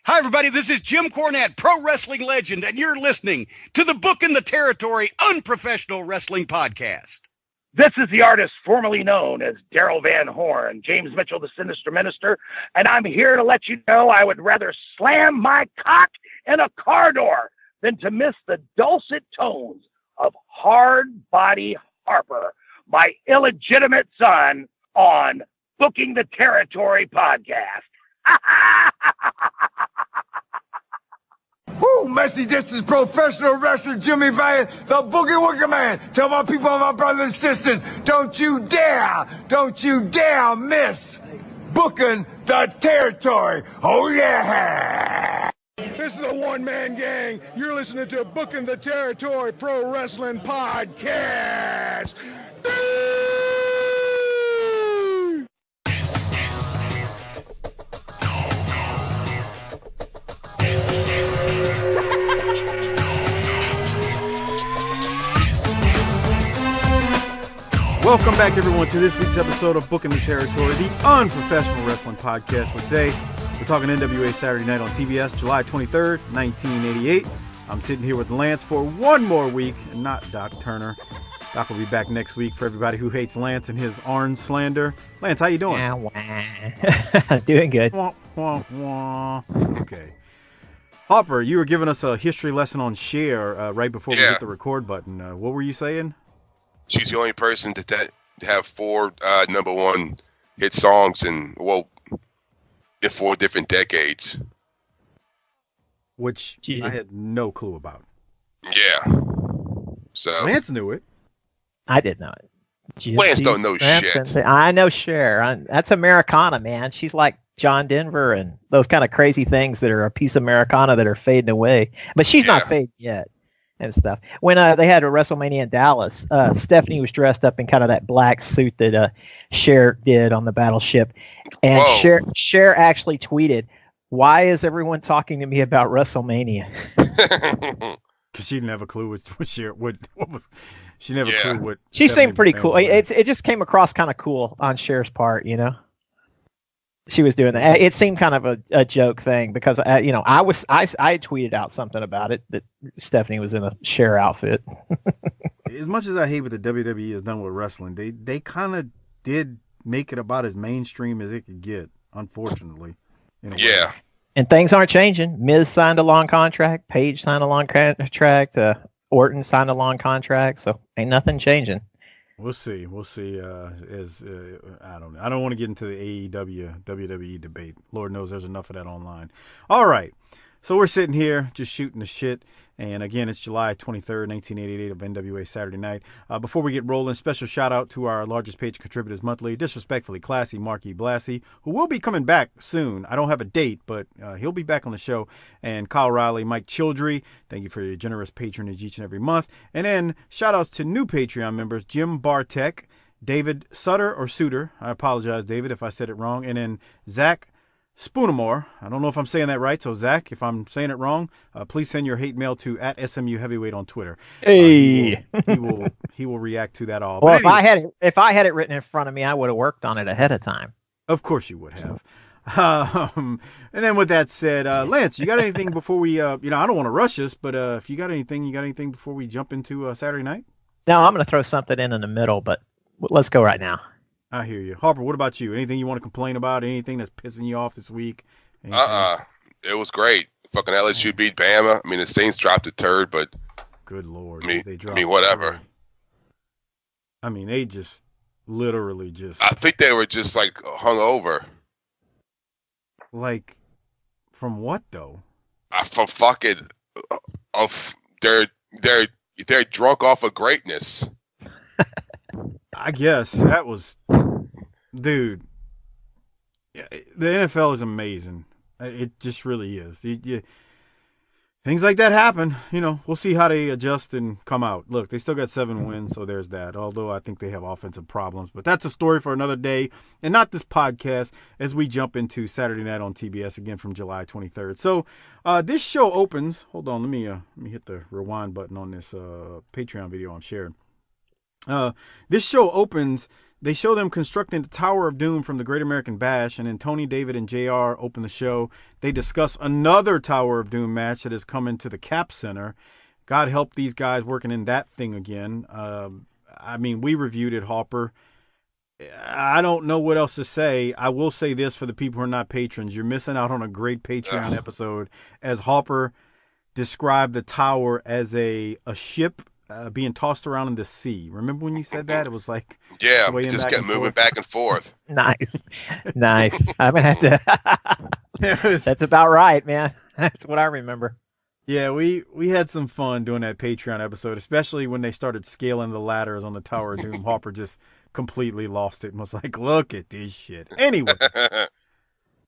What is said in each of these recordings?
Hi, everybody. This is Jim Cornette, pro wrestling legend, and you're listening to the Book in the Territory Unprofessional Wrestling Podcast. This is the artist formerly known as Daryl Van Horn, James Mitchell, the Sinister Minister, and I'm here to let you know I would rather slam my cock in a car door than to miss the dulcet tones of Hard Body Harper, my illegitimate son, on Booking the Territory podcast. Woo, Messi, this is professional wrestler Jimmy Valiant, the Boogie Woogie Man. Tell my people and my brothers and sisters, don't you dare miss Booking the Territory. Oh, yeah. This is a one-man gang. You're listening to Booking the Territory Pro Wrestling Podcast. Welcome back, everyone, to this week's episode of Booking the Territory, the unprofessional wrestling podcast. For today, we're talking NWA Saturday Night on TBS, July 23rd, 1988. I'm sitting here with Lance for one more week, and not Doc Turner. Doc will be back next week for everybody who hates Lance and his orange slander. Lance, how you doing? Doing good. Wah, wah, wah. Okay. Harper, you were giving us a history lesson on Cher right before we hit the record button. What were you saying? She's the only person that have four number one hit songs in 4 different decades. Which I had no clue about. Yeah. So Lance knew it. I did know it. Lance don't know shit. I know Cher. That's Americana, man. She's like John Denver and those kind of crazy things that are a piece of Americana that are fading away. But she's not fading yet. And stuff. When they had a WrestleMania in Dallas, Stephanie was dressed up in kind of that black suit that Cher did on the battleship, and Cher actually tweeted, "Why is everyone talking to me about WrestleMania?" Because she didn't have a clue what Cher what was. She never clue what. She seemed pretty cool. It just came across kind of cool on Cher's part, you know. She was doing that. It seemed kind of a joke thing because I tweeted out something about it that Stephanie was in a Cher outfit. As much as I hate what the WWE has done with wrestling, they kind of did make it about as mainstream as it could get. Unfortunately, in a way. And things aren't changing. Miz signed a long contract. Paige signed a long contract. Orton signed a long contract. So ain't nothing changing. We'll see. I don't want to get into the AEW WWE debate. Lord knows there's enough of that online. All right. So we're sitting here just shooting the shit. And again, it's July 23rd, 1988 of NWA Saturday Night. Before we get rolling, special shout out to our largest page contributors monthly, Disrespectfully Classy, Marky Blassie, who will be coming back soon. I don't have a date, but he'll be back on the show. And Kyle Riley, Mike Childry, thank you for your generous patronage each and every month. And then shout outs to new Patreon members, Jim Bartek, David Sutter or Suter. I apologize, David, if I said it wrong. And then Zach Spoonamore. I don't know if I'm saying that right, so Zach, if I'm saying it wrong, please send your hate mail to @SMU_Heavyweight on Twitter. Hey, he will react to that all. Well, but anyway, if I had it written in front of me, I would have worked on it ahead of time. Of course you would have. And then with that said, Lance, you got anything before we? I don't want to rush this, but if you got anything before we jump into Saturday night? No, I'm going to throw something in the middle, but let's go right now. I hear you. Harper, what about you? Anything you want to complain about? Anything that's pissing you off this week? It was great. Fucking LSU beat Bama. I mean, the Saints dropped a turd, but good Lord. Whatever. I mean, they just literally just. I think they were just like hungover. Like, from what though? From fucking they're drunk off of greatness. I guess that was, dude. The NFL is amazing. It just really is. Things like that happen. We'll see how they adjust and come out. Look, they still got 7 wins, so there's that. Although I think they have offensive problems, but that's a story for another day, and not this podcast. As we jump into Saturday Night on TBS again from July 23rd. So this show opens. Hold on, let me hit the rewind button on this Patreon video I'm sharing. This show opens They show them constructing the Tower of Doom from the Great American Bash, and then Tony, David, and JR open the show. They discuss another Tower of Doom match that is coming to the Cap Center. God help these guys working in that thing again. I mean, we reviewed it, Harper. I don't know what else to say. I will say this for the people who are not patrons. You're missing out on a great Patreon episode as Harper described the tower as a ship being tossed around in the sea. Remember when you said that? It was like... Yeah, it just kept moving back and forth. Nice. I'm going to have to... That's about right, man. That's what I remember. Yeah, we had some fun doing that Patreon episode, especially when they started scaling the ladders on the Tower of Doom. Harper just completely lost it and was like, look at this shit. Anyway,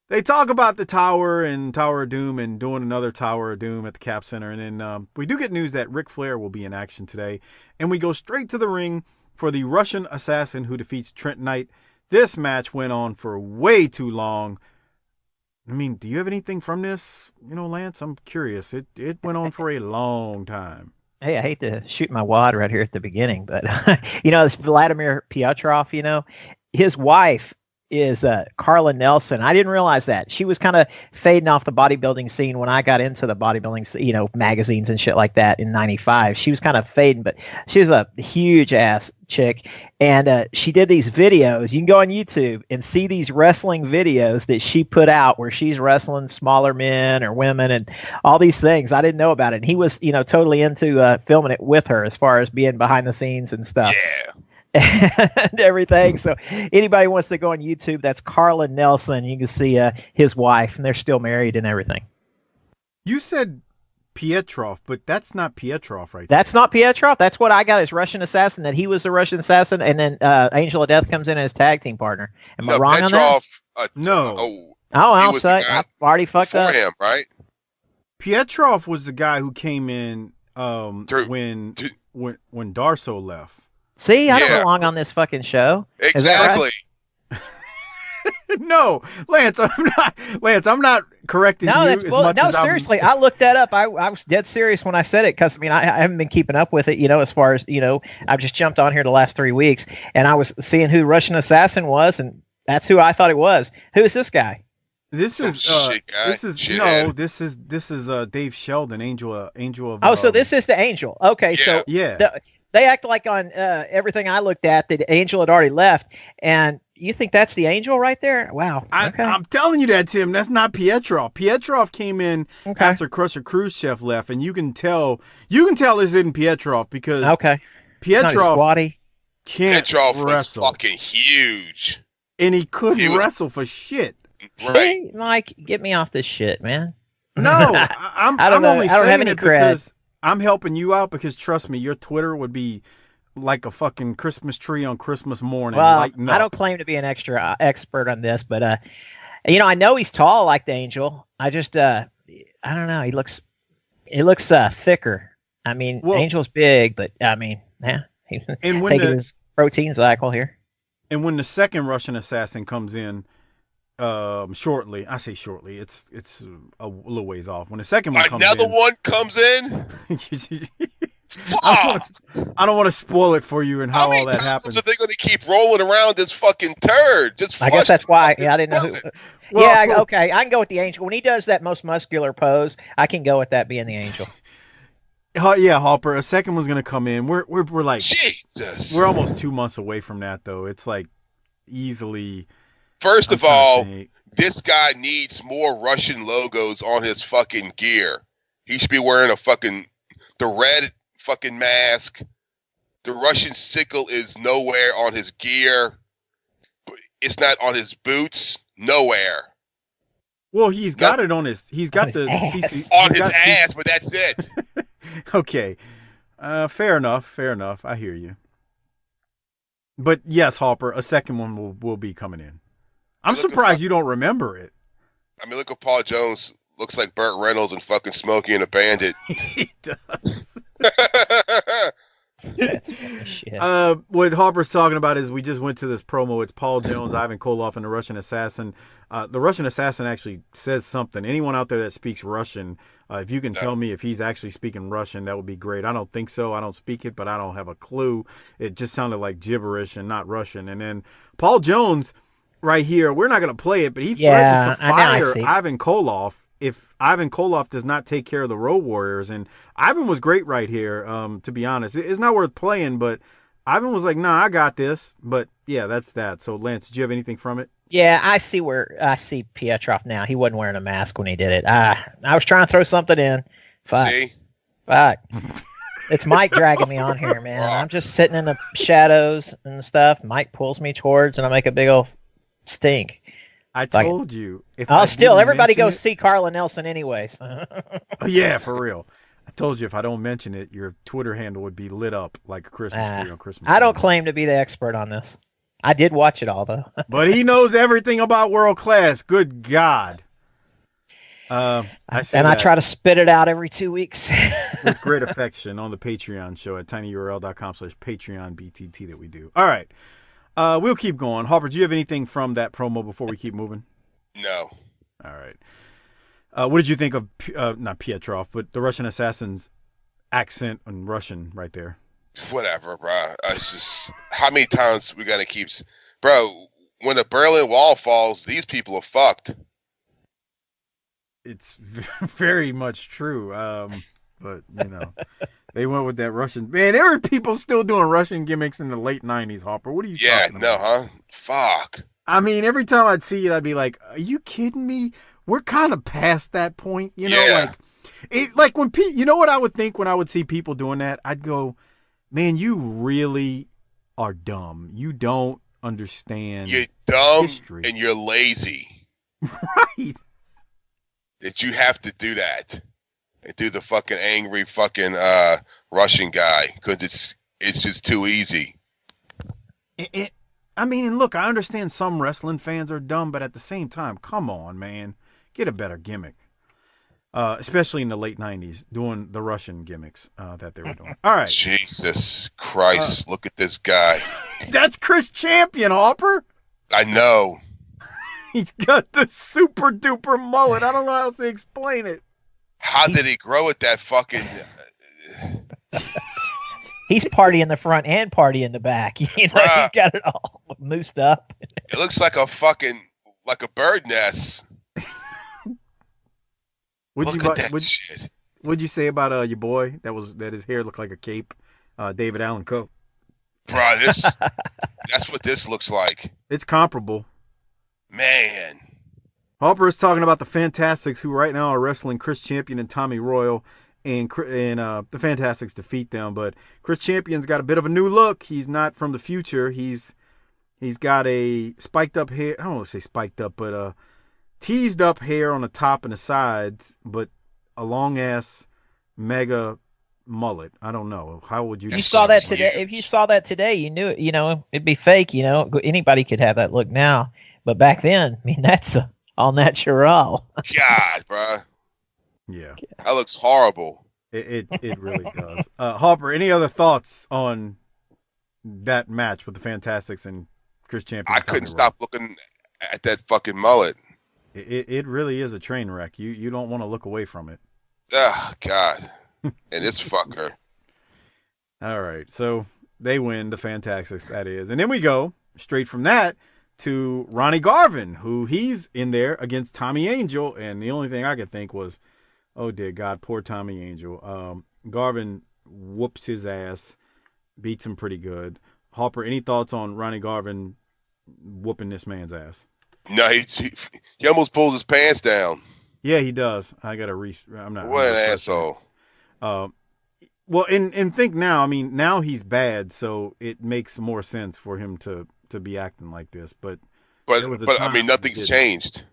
they talk about the Tower and Tower of Doom and doing another Tower of Doom at the Cap Center. And then we do get news that Ric Flair will be in action today. And we go straight to the ring for the Russian assassin who defeats Trent Knight. This match went on for way too long. I mean, do you have anything from this? You know, Lance, I'm curious. It went on for a long time. Hey, I hate to shoot my wad right here at the beginning, but, this Vladimir Pietrov, his wife is Carla Nelson. I didn't realize that. She was kind of fading off the bodybuilding scene when I got into the bodybuilding, magazines and shit like that in 95. She was kind of fading, but she was a huge ass chick. And she did these videos. You can go on YouTube and see these wrestling videos that she put out where she's wrestling smaller men or women and all these things. I didn't know about it. And he was, totally into filming it with her as far as being behind the scenes and stuff. Yeah. And everything. So anybody wants to go on YouTube, that's Carla Nelson. You can see his wife, and they're still married and everything. You said Pietrov, but that's not Pietrov, right? That's not Pietrov. That's what I got as Russian assassin, that he was the Russian assassin, and then Angel of Death comes in as tag team partner. Am I wrong Petrov, on that? No. I'll say I've already fucked up. Him, right? Pietrov was the guy who came in when Darso left. See, I don't belong on this fucking show. Exactly. No, Lance, I'm not correcting you as much as seriously, I looked that up. I was dead serious when I said it because, I haven't been keeping up with it, as far as, I've just jumped on here the last 3 weeks, and I was seeing who Russian Assassin was, and that's who I thought it was. Who is this guy? This is Dave Sheldon, Angel of. Oh, so this is the Angel. Okay, yeah. so yeah. They act like on everything I looked at that Angel had already left, and you think that's the Angel right there? Wow. Okay. I'm telling you that, Tim. That's not Pietrov. Pietrov came in after Crusher Khrushchev left, and you can tell this isn't Pietrov because Pietrov can't Pietrov wrestle. was fucking huge, and he couldn't wrestle for shit. Right. See, Mike, get me off this shit, man. No, I'm only saying it because I'm helping you out, because trust me, your Twitter would be like a fucking Christmas tree on Christmas morning. Well, I don't claim to be an expert on this, but I know he's tall like the Angel. I just I don't know. He looks thicker. I mean, Angel's big, but I mean, he's taking his protein cycle here. And when the second Russian assassin comes in, shortly, I say shortly, it's a little ways off. When the second one comes in, I don't want to spoil it for you and how all that happens. Are they going to keep rolling around this fucking turd? I guess that's why. Yeah, I didn't know. Okay, I can go with the Angel. When he does that most muscular pose, I can go with that being the Angel. Yeah, Harper. A second one's going to come in. We're like, Jesus. We're almost 2 months away from that, though. It's like easily. First of all, this guy needs more Russian logos on his fucking gear. He should be wearing the red fucking mask. The Russian sickle is nowhere on his gear. It's not on his boots. Nowhere. Well, he's got it on his. He's got the CC on his ass, but that's it. Okay, fair enough. I hear you. But yes, Harper, a second one will be coming in. I'm surprised you don't remember it. I mean, look at Paul Jones. Looks like Burt Reynolds and fucking Smokey and a Bandit. He does. That's funny shit. What Harper's talking about is we just went to this promo. It's Paul Jones, Ivan Koloff, and the Russian Assassin. The Russian Assassin actually says something. Anyone out there that speaks Russian, if you can tell me if he's actually speaking Russian, that would be great. I don't think so. I don't speak it, but I don't have a clue. It just sounded like gibberish and not Russian. And then Paul Jones right here, we're not going to play it, but he threatens to fire Ivan Koloff if Ivan Koloff does not take care of the Road Warriors. And Ivan was great right here, to be honest. It's not worth playing, but Ivan was like, nah, I got this. But, yeah, that's that. So, Lance, did you have anything from it? Yeah, I see Pietrov now. He wasn't wearing a mask when he did it. I was trying to throw something in. Fuck. See? Fuck. It's Mike dragging me on here, man. I'm just sitting in the shadows and stuff. Mike pulls me towards, and I make a big old stink. I told you. If everybody go see Carla Nelson anyways. Yeah, for real. I told you if I don't mention it, your Twitter handle would be lit up like a Christmas tree on Christmas Day. I don't claim to be the expert on this. I did watch it all, though. But he knows everything about world class. Good God. I try to spit it out every 2 weeks. With great affection on the Patreon show at tinyurl.com/PatreonBTT that we do. All right. We'll keep going. Harper, do you have anything from that promo before we keep moving? No. All right. What did you think of, not Pietrov, but the Russian Assassin's accent in Russian right there? Whatever, bro. It's just, how many times we gotta keep... Bro, when the Berlin Wall falls, these people are fucked. It's very much true. But, they went with that Russian... Man, there were people still doing Russian gimmicks in the late 90s, Harper. What are you talking about? Huh? Fuck. I mean, every time I'd see it, I'd be like, are you kidding me? We're kind of past that point, like when people, you know what I would think when I would see people doing that? I'd go, man, you really are dumb. You don't understand. You're dumb history. And you're lazy. Right. That you have to do that. And do the fucking angry fucking Russian guy because it's just too easy. And look, I understand some wrestling fans are dumb, but at the same time, come on, man. Get a better gimmick. Especially in the late 90s, doing the Russian gimmicks that they were doing. All right. Jesus Christ, look at this guy. That's Chris Champion, Harper. I know. He's got the super duper mullet. I don't know how else to explain it. How did he grow it that fucking... He's party in the front and party in the back. He's got it all moosed up. It looks like a bird nest. Shit. What'd you say about your boy that his hair looked like a cape? David Allen Coe. Bro, that's what this looks like. It's comparable. Man. Harper is talking about the Fantastics, who right now are wrestling Chris Champion and Tommy Royal, and the Fantastics defeat them. But Chris Champion's got a bit of a new look. He's not from the future. He's got a spiked up hair. I don't want to say spiked up, but teased up hair on the top and the sides, but a long ass mega mullet. I don't know. How would you? You saw that today. If you saw that today, you knew it. It'd be fake. Anybody could have that look now, but back then, that's all natural. God, bro. Yeah, that looks horrible. It really does. Harper, any other thoughts on that match with the Fantastics and Chris Champion? I couldn't stop looking at that fucking mullet. It really is a train wreck. You don't want to look away from it. Oh, God. And this fucker. All right. So they win, the Fantastics, that is. And then we go straight from that to Ronnie Garvin, who he's in there against Tommy Angel. And the only thing I could think was, oh, dear God, poor Tommy Angel. Garvin whoops his ass, beats him pretty good. Harper, any thoughts on Ronnie Garvin whooping this man's ass? No, he almost pulls his pants down. Yeah, he does. I got to I'm not. What an asshole. Well, and think now. I mean, now he's bad, so it makes more sense for him to be acting like this. But I mean, nothing's changed.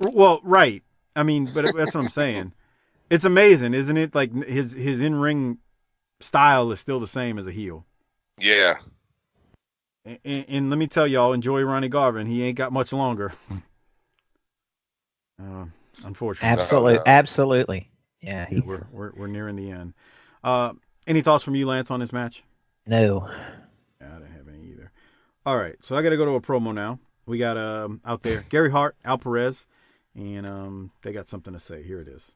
Well, right. I mean, but that's what I'm saying. It's amazing, isn't it? Like his in-ring style is still the same as a heel. Yeah. And let me tell y'all, enjoy Ronnie Garvin. He ain't got much longer. Unfortunately. Absolutely. Yeah, we're nearing the end. Any thoughts from you, Lance, on this match? No. I didn't have any either. All right, so I got to go to a promo now. We got out there Gary Hart, Al Perez, and they got something to say. Here it is.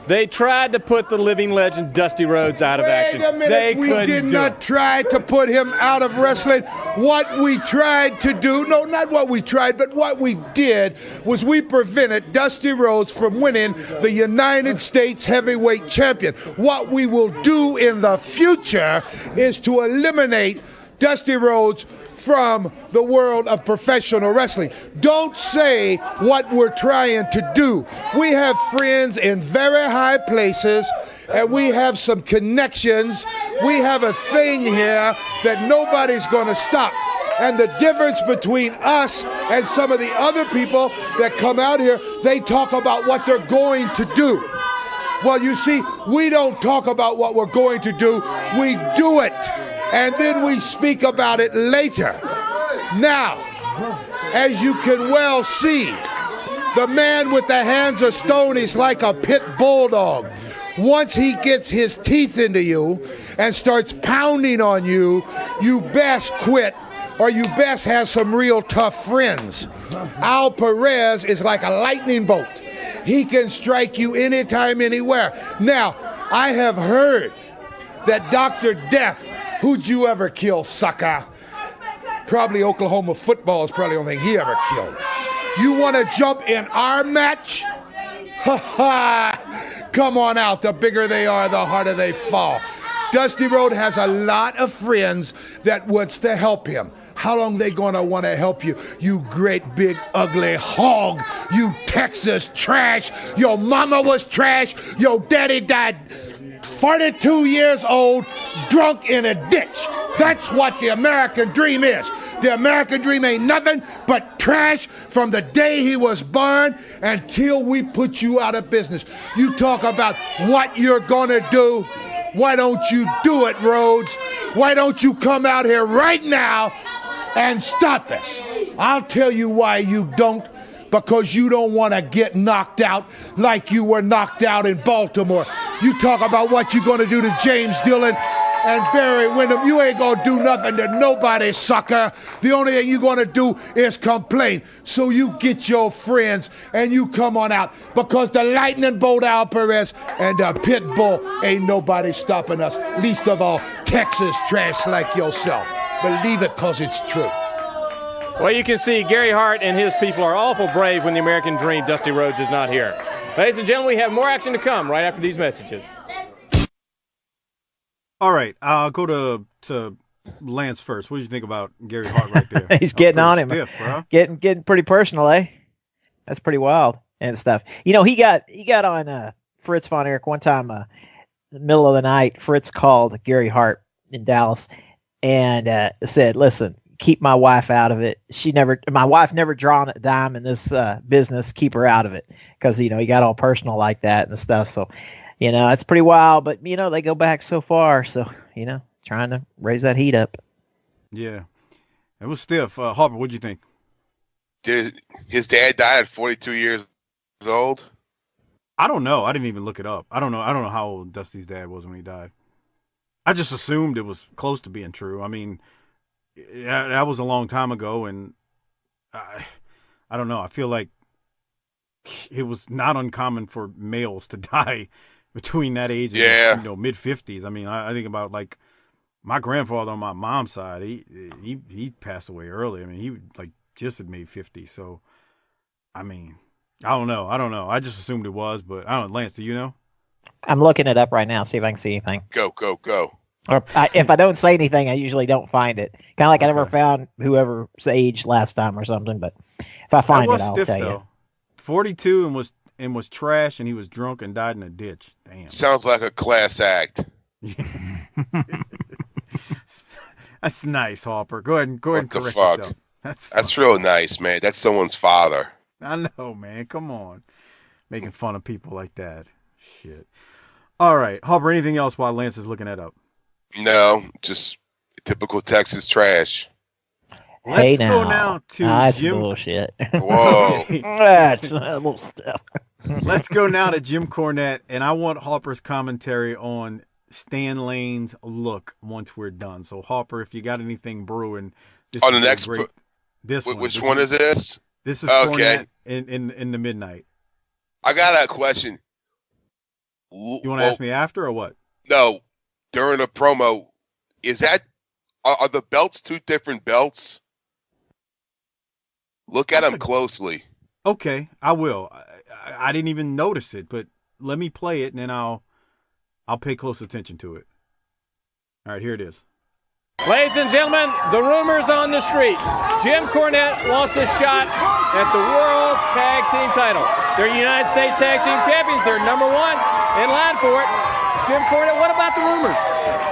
They tried to put the living legend Dusty Rhodes out of action. Wait a minute, we did not try to put him out of wrestling. What we tried to do, no, not what we tried, but what we did was we prevented Dusty Rhodes from winning the United States Heavyweight Champion. What we will do in the future is to eliminate Dusty Rhodes from the world of professional wrestling. Don't say what we're trying to do. We have friends in very high places, and we have some connections. We have a thing here that nobody's going to stop. And the difference between us and some of the other people that come out here, they talk about what they're going to do. Well, you see, we don't talk about what we're going to do. We do it. And then we speak about it later. Now, as you can well see, the man with the hands of stone is like a pit bulldog. Once he gets his teeth into you and starts pounding on you, you best quit, or you best have some real tough friends. Al Perez is like a lightning bolt. He can strike you anytime, anywhere. Now, I have heard that Dr. Death, who'd you ever kill, sucker? Probably Oklahoma football is probably the only thing he ever killed. You want to jump in our match? Ha ha! Come on out. The bigger they are, the harder they fall. Dusty Rhodes has a lot of friends that wants to help him. How long they gonna want to help you? You great big ugly hog. You Texas trash. Your mama was trash. Your daddy died 42 years old, drunk in a ditch. That's what the American dream is. The American dream ain't nothing but trash from the day he was born until we put you out of business. You talk about what you're gonna do. Why don't you do it, Rhodes? Why don't you come out here right now and stop this? I'll tell you why you don't. Because you don't want to get knocked out like you were knocked out in Baltimore. You talk about what you're going to do to James Dillon and Barry Windham. You ain't going to do nothing to nobody, sucker. The only thing you're going to do is complain. So you get your friends and you come on out. Because the lightning bolt Al Perez and the pit bull ain't nobody stopping us. Least of all, Texas trash like yourself. Believe it, because it's true. Well, you can see Gary Hart and his people are awful brave when the American dream, Dusty Rhodes, is not here. Ladies and gentlemen, we have more action to come right after these messages. All right, I'll go to Lance first. What did you think about Gary Hart right there? He's getting on him. Stiff, bro. Getting pretty personal, eh? That's pretty wild and stuff. You know, he got on Fritz von Erich one time, in the middle of the night. Fritz called Gary Hart in Dallas and said, "Listen, keep my wife out of it. My wife never drawn a dime in this business. Keep her out of it." Because, you know, he got all personal like that and stuff. So, you know, it's pretty wild, but, you know, they go back so far. So, you know, trying to raise that heat up. Yeah. It was stiff. Harper, what'd you think? Did his dad die at 42 years old? I don't know. I didn't even look it up. I don't know how old Dusty's dad was when he died. I just assumed it was close to being true. I mean, that was a long time ago, and I don't know. I feel like it was not uncommon for males to die between that age and, you know, mid-50s. I mean, I think about, like, my grandfather on my mom's side. He passed away early. I mean, he like just had made 50. So, I mean, I don't know. I just assumed it was, but I don't know. Lance, do you know? I'm looking it up right now, see if I can see anything. Go. Or if I don't say anything, I usually don't find it. Kind of like I never found whoever's age last time or something. But if I find it, I'll tell you. 42 and was trash, and he was drunk and died in a ditch. Damn. Sounds like a class act. That's nice, Harper. Go ahead and correct yourself. That's real nice, man. That's someone's father. I know, man. Come on. Making fun of people like that. Shit. All right. Harper, anything else while Lance is looking that up? No, just typical Texas trash. Let's go now to that's Jim. Bullshit. Whoa. That's a little stuff. Let's go now to Jim Cornette, and I want Harper's commentary on Stan Lane's look once we're done. So Harper, if you got anything brewing, this on the next great. Which one is this? This is okay. Cornette in the midnight. I got a question. You want to ask me after or what? No, during a promo. Are the belts two different belts? Look at them closely. Okay, I will. I didn't even notice it, but let me play it and then I'll pay close attention to it. All right, here it is. Ladies and gentlemen, the rumors on the street. Jim Cornette wants a shot at the World Tag Team title. They're United States Tag Team Champions. They're number one in line for it. Jim Cornette, what about the rumors?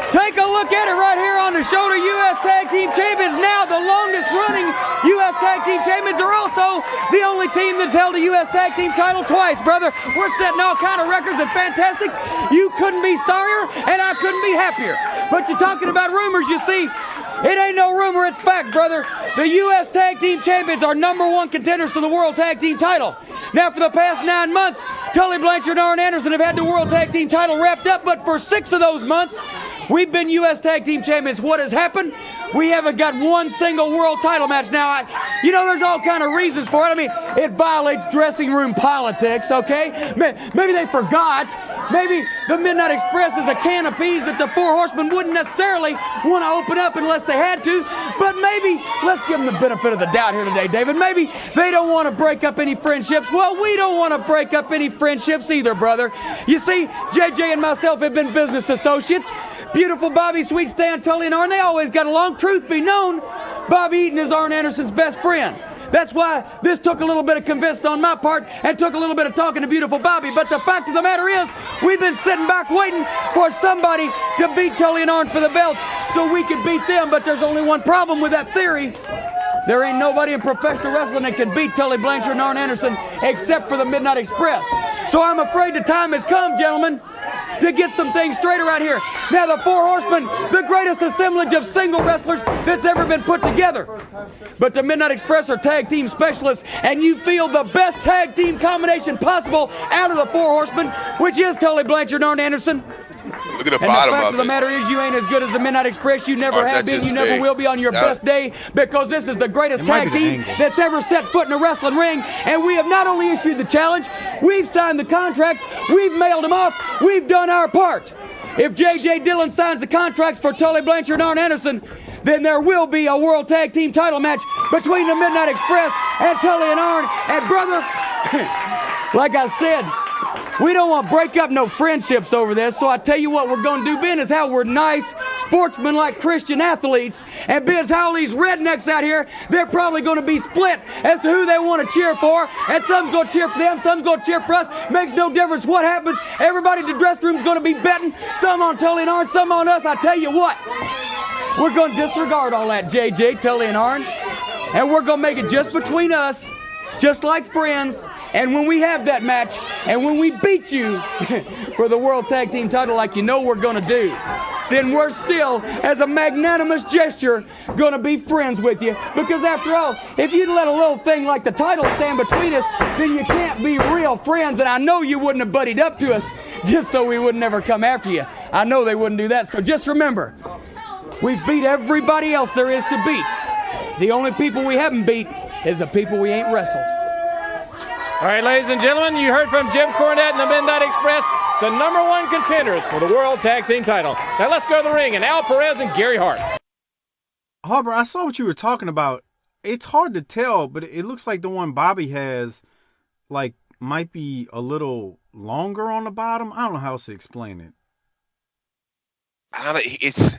Take a look at it right here on the shoulder. U.S. Tag Team Champions, now the longest running U.S. Tag Team Champions, are also the only team that's held a U.S. Tag Team title twice, brother. We're setting all kind of records and fantastics. You couldn't be sorrier, and I couldn't be happier. But you're talking about rumors, you see. It ain't no rumor, it's fact, brother. The U.S. Tag Team Champions are number one contenders to the World Tag Team title. Now, for the past 9 months, Tully Blanchard and Arn Anderson have had the World Tag Team title wrapped up, but for 6 of those months, we've been U.S. Tag Team Champions. What has happened? We haven't got one single world title match. Now, there's all kind of reasons for it. I mean, it violates dressing room politics, okay? Maybe they forgot. Maybe the Midnight Express is a can of peas that the Four Horsemen wouldn't necessarily want to open up unless they had to. But maybe, let's give them the benefit of the doubt here today, David. Maybe they don't want to break up any friendships. Well, we don't want to break up any friendships either, brother. You see, JJ and myself have been business associates. Beautiful Bobby, Sweet Stan, Tully, and Arn, they always got along. Truth be known, Bobby Eaton is Arn Anderson's best friend. That's why this took a little bit of convincing on my part and took a little bit of talking to beautiful Bobby. But the fact of the matter is, we've been sitting back waiting for somebody to beat Tully and Arn for the belts so we could beat them. But there's only one problem with that theory. There ain't nobody in professional wrestling that can beat Tully Blanchard and Arn Anderson except for the Midnight Express. So I'm afraid the time has come, gentlemen, to get some things straight around here. Now, the Four Horsemen, the greatest assemblage of single wrestlers that's ever been put together. But the Midnight Express are tag team specialists, and you feel the best tag team combination possible out of the Four Horsemen, which is Tully Blanchard and Arn Anderson. Look at the bottom of it. And the fact of the matter is, you ain't as good as the Midnight Express. You never have been. You never will be on your best day, because this is the greatest tag team that's ever set foot in a wrestling ring. And we have not only issued the challenge, we've signed the contracts, we've mailed them off, we've done our part. If J.J. Dillon signs the contracts for Tully Blanchard and Arn Anderson, then there will be a World Tag Team title match between the Midnight Express and Tully and Arn. And brother, like I said, we don't want to break up no friendships over this, so I tell you what we're going to do, Ben, is how we're nice, sportsman-like Christian athletes, and Ben's how these rednecks out here, they're probably going to be split as to who they want to cheer for, and some's going to cheer for them, some's going to cheer for us. Makes no difference what happens. Everybody in the dressing room's going to be betting, some on Tully and Arn, some on us. I tell you what, we're going to disregard all that, JJ, Tully and Arn, and we're going to make it just between us, just like friends. And when we have that match, and when we beat you for the World Tag Team title like you know we're going to do, then we're still, as a magnanimous gesture, going to be friends with you. Because after all, if you'd let a little thing like the title stand between us, then you can't be real friends. And I know you wouldn't have buddied up to us just so we would never come after you. I know they wouldn't do that. So just remember, we've beat everybody else there is to beat. The only people we haven't beat is the people we ain't wrestled. All right, ladies and gentlemen, you heard from Jim Cornette and the Midnight Express, the number one contenders for the World Tag Team title. Now let's go to the ring, and Al Perez and Gary Hart. Harper, I saw what you were talking about. It's hard to tell, but it looks like the one Bobby has, might be a little longer on the bottom. I don't know how else to explain it. It's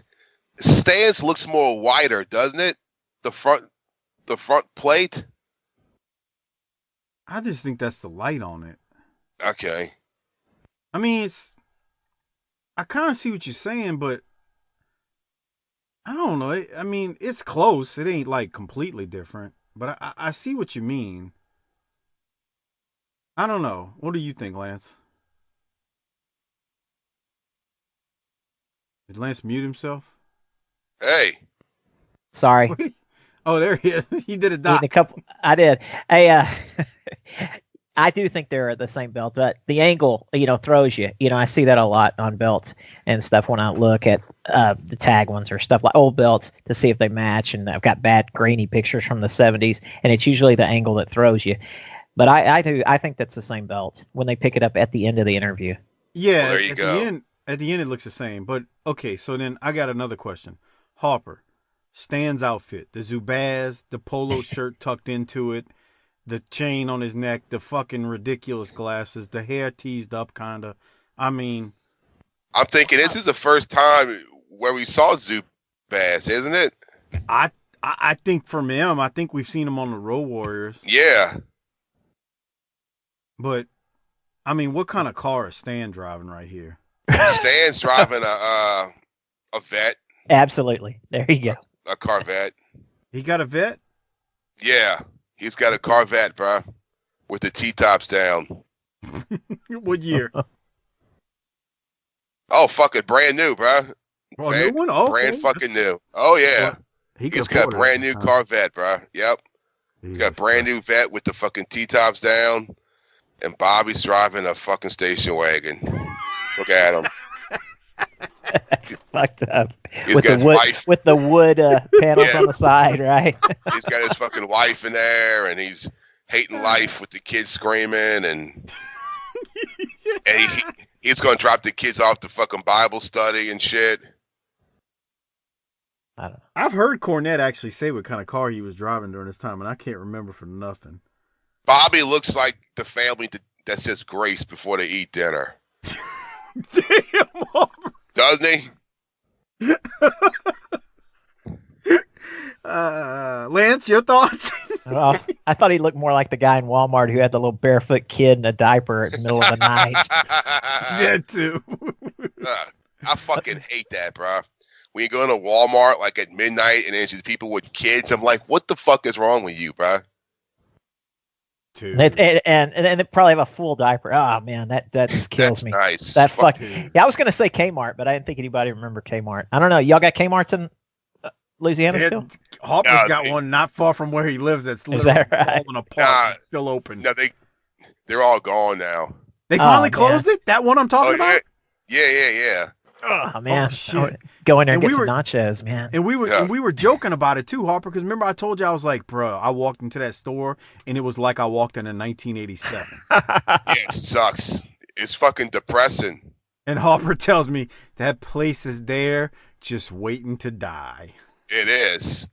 stance looks more wider, doesn't it? The front plate. I just think that's the light on it. Okay. I mean, I kind of see what you're saying, but I don't know. I mean, it's close. It ain't completely different, but I see what you mean. I don't know. What do you think, Lance? Did Lance mute himself? Hey. Sorry. Oh, there he is. He did a dot. I did. Hey, I do think they're the same belt, but the angle, throws you. I see that a lot on belts and stuff when I look at the tag ones or stuff like old belts to see if they match. And I've got bad grainy pictures from the 70s, and it's usually the angle that throws you. But I think that's the same belt when they pick it up at the end of the interview. Yeah, well, there you go. At the end, it looks the same. But okay, so then I got another question. Harper, Stan's outfit, the Zubaz, the polo shirt tucked into it, the chain on his neck, the fucking ridiculous glasses, the hair teased up, kinda. I mean, I'm thinking this is the first time where we saw Zubaz, isn't it? I think from him, I think we've seen him on the Road Warriors. Yeah. But I mean, what kind of car is Stan driving right here? Stan's driving a Vet. Absolutely. There you go. A Corvette. He got a Vet? Yeah. He's got a Corvette, bro, with the T-tops down. What year? Oh, fuck it. Brand new, bro. Oh, new one? Oh, brand fucking new. Oh, yeah. Well, He's got a brand new Corvette, bro. Yep. He's got a brand new Vet with the fucking T-tops down. And Bobby's driving a fucking station wagon. Look at him. That's fucked up. He's With got the wood, wife. with the wood panels on the side, right? He's got his fucking wife in there, and he's hating life with the kids screaming, and he's going to drop the kids off to fucking Bible study and shit. I don't know. I've heard Cornette actually say what kind of car he was driving during this time, and I can't remember for nothing. Bobby looks like the family that says grace before they eat dinner. Damn, Harper. Doesn't he? Lance, your thoughts? Well, I thought he looked more like the guy in Walmart who had the little barefoot kid in a diaper in the middle of the night. Yeah, too. I fucking hate that, bro. When you go into Walmart like at midnight and there's just people with kids, I'm like, what the fuck is wrong with you, bro? And they probably have a full diaper. Oh man, that just kills me. Nice. That fucking. Yeah, I was gonna say Kmart, but I didn't think anybody remember Kmart. I don't know. Y'all got Kmart's in Louisiana still? Harper's got one not far from where he lives. That's literally falling apart. It's still open. No, they're all gone now. They finally closed it. That one I'm talking about. Yeah. Oh man, oh, shit. Go in there and get some nachos, man. And we were joking about it too, Harper, because remember I told you I was like, bro, I walked into that store and it was like I walked in 1987. Yeah, it sucks. It's fucking depressing. And Harper tells me that place is there just waiting to die. It is.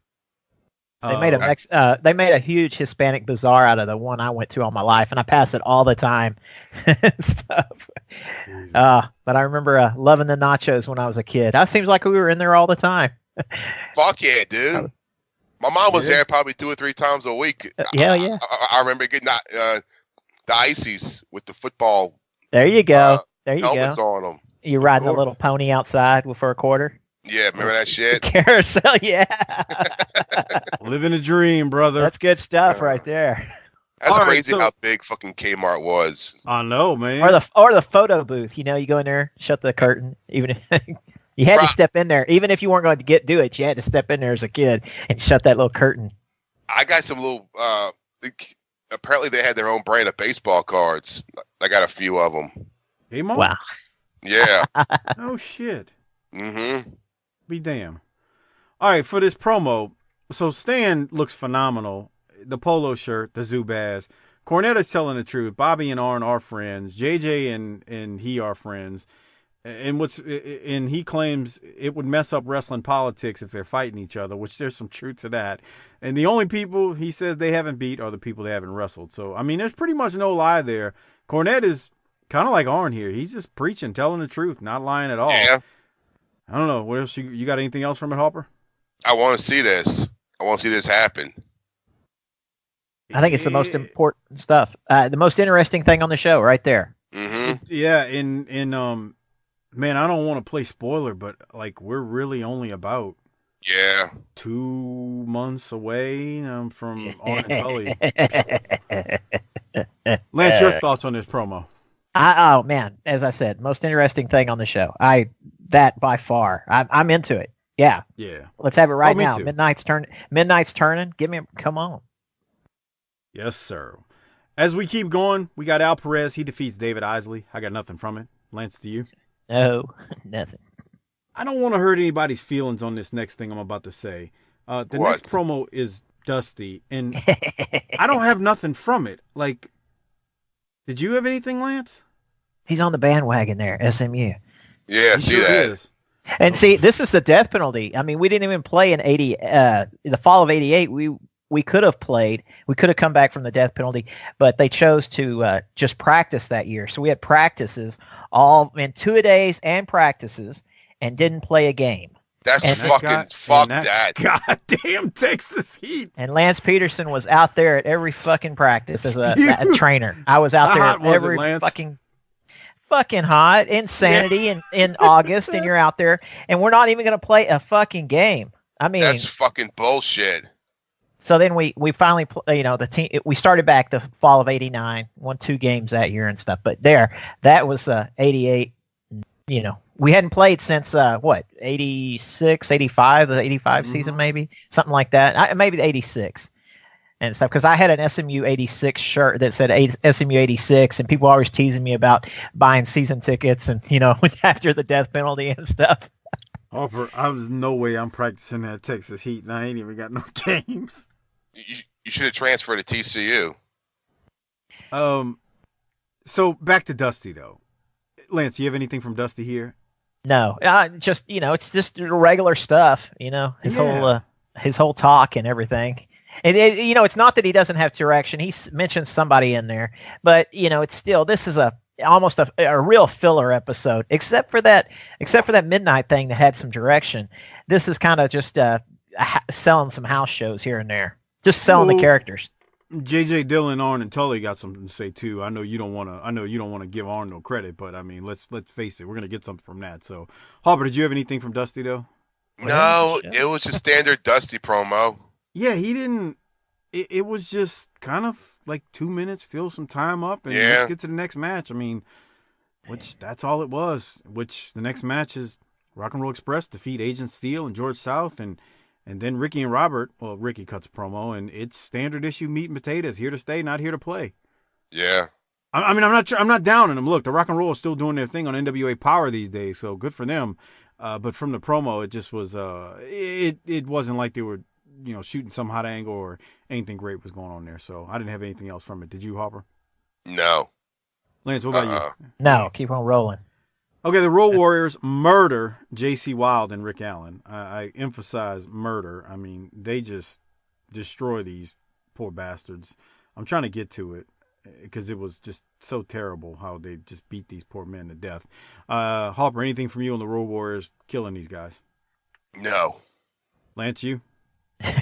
They made a huge Hispanic bazaar out of the one I went to all my life, and I pass it all the time. Stuff. But I remember loving the nachos when I was a kid. It seems like we were in there all the time. Fuck yeah, dude. My mom was there probably 2 or 3 times a week. Yeah. I remember getting the ices with the football. There you go. Helmets on them. You riding a little pony outside for a quarter? Yeah, remember that shit? Carousel, yeah. Living a dream, brother. That's good stuff right there. That's crazy how big fucking Kmart was. I know, man. Or the photo booth. You go in there, shut the curtain. Even you had to step in there. Even if you weren't going to do it, you had to step in there as a kid and shut that little curtain. I got some little. Apparently, they had their own brand of baseball cards. I got a few of them. Kmart? Wow. Yeah. Oh shit. Mm-hmm. Be damn. All right, for this promo, so Stan looks phenomenal. The polo shirt, the Zubaz. Cornette is telling the truth. Bobby and Arn are friends. JJ and he are friends. And he claims it would mess up wrestling politics if they're fighting each other, which there's some truth to that. And the only people he says they haven't beat are the people they haven't wrestled. So, I mean, there's pretty much no lie there. Cornette is kind of like Arn here. He's just preaching, telling the truth, not lying at all. Yeah. I don't know. What else? You got anything else from it, Harper? I want to see this. I want to see this happen. I think it's the most important stuff. The most interesting thing on the show right there. Mm-hmm. Yeah, and man, I don't want to play spoiler, but like we're really only about 2 months away from Arn and Tully. Lance, your thoughts on this promo? Oh man, as I said, most interesting thing on the show. That by far. I'm into it. Yeah. Let's have it right now. Too. Midnight's turning. Come on. Yes, sir. As we keep going, we got Al Perez. He defeats David Isley. I got nothing from it. Lance, to you? No, nothing. I don't want to hurt anybody's feelings on this next thing I'm about to say. The next promo is Dusty, and I don't have nothing from it. Like, did you have anything, Lance? He's on the bandwagon there, SMU. Yeah, see that. Is. And see, this is the death penalty. I mean, we didn't even play in the fall of '88. We could have played. We could have come back from the death penalty, but they chose to just practice that year. So we had practices all in 2 days and practices, and didn't play a game. That's fuck that. Goddamn Texas Heat. And Lance Peterson was out there at every fucking practice as a trainer. I was out there at every fucking hot. Insanity in August, and you're out there, and we're not even going to play a fucking game. I mean, that's fucking bullshit. So then we finally, the team. We started back the fall of '89, won 2 games that year and stuff. But that was '88. We hadn't played since 86, 85, the 85 season, maybe something like that. Maybe the 86 and stuff. Because I had an SMU 86 shirt that said SMU 86, and people were always teasing me about buying season tickets and after the death penalty and stuff. Harper, I was no way I'm practicing that Texas Heat, and I ain't even got no games. You should have transferred to TCU. So back to Dusty though. Lance, you have anything from Dusty here? No, just it's just regular stuff. His whole talk and everything. And it's not that he doesn't have direction. He mentions somebody in there, but it's still, this is almost a real filler episode, except for that midnight thing that had some direction. This is kind of just selling some house shows here and there. Just selling the characters. J.J. Dillon, Arn, and Tully got something to say too. I know you don't want to give Arn no credit, but I mean, let's face it, we're gonna get something from that. So, Harper, did you have anything from Dusty though? No, it was just standard Dusty promo. Yeah, he didn't. It was just kind of like 2 minutes, fill some time up, and let's get to the next match. I mean, that's all it was. Which the next match is Rock and Roll Express defeat Agent Steel and George South, and then Ricky and Robert. Well, Ricky cuts a promo, and it's standard issue meat and potatoes. Here to stay, not here to play. Yeah. I mean, I'm not down on them. Look, the Rock and Roll is still doing their thing on NWA Power these days, so good for them. But from the promo, it just was. It wasn't like they were, shooting some hot angle or anything great was going on there. So I didn't have anything else from it. Did you, Harper? No. Lance, what about you? No, keep on rolling. Okay, the Road Warriors murder J.C. Wild and Rick Allen. I emphasize murder. I mean, they just destroy these poor bastards. I'm trying to get to it because it was just so terrible how they just beat these poor men to death. Harper, anything from you on the Road Warriors killing these guys? No. Lance, you?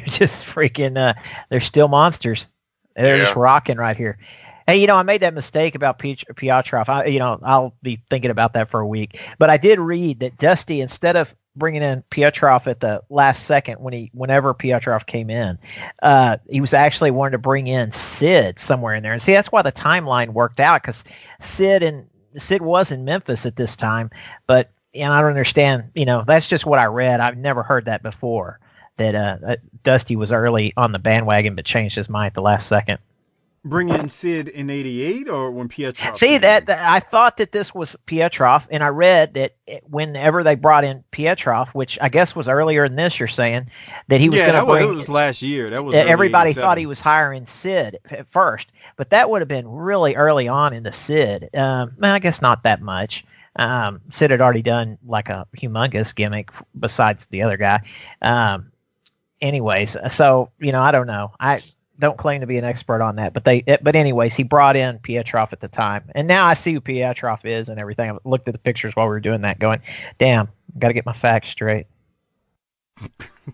Just freaking, they're still monsters. They're just rocking right here. Hey, I made that mistake about Piotrov. I'll be thinking about that for a week. But I did read that Dusty, instead of bringing in Piotrov at the last second whenever Piotrov came in, he was actually wanting to bring in Sid somewhere in there. And see, that's why the timeline worked out, because Sid was in Memphis at this time. But I don't understand. That's just what I read. I've never heard that before, that Dusty was early on the bandwagon but changed his mind at the last second. Bring in Sid in '88 or when Pietrov? See, that I thought that this was Pietrov, and I read that whenever they brought in Pietrov, which I guess was earlier in this, you're saying that he was going to bring. It was last year. That was everybody thought he was hiring Sid at first, but that would have been really early on in the Sid. I guess not that much. Sid had already done like a humongous gimmick besides the other guy. Anyways, so I don't know. I don't claim to be an expert on that, but anyways, he brought in Pietrov at the time, and now I see who Pietrov is and everything. I looked at the pictures while we were doing that, going, "Damn, got to get my facts straight."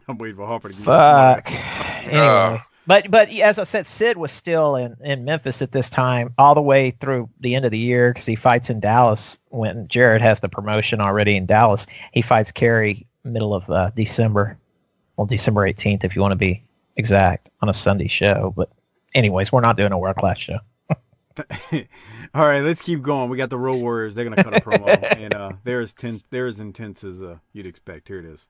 I'm waiting for Harper to give Fuck. Anyway, but as I said, Sid was still in Memphis at this time, all the way through the end of the year, because he fights in Dallas when Jarrett has the promotion already in Dallas. He fights Kerry middle of December. Well, December 18th, if you want to be exact, on a Sunday show. But anyways, we're not doing a world class show. All right, let's keep going. We got the Road Warriors. They're going to cut a promo, and they're as intense as you'd expect. Here it is.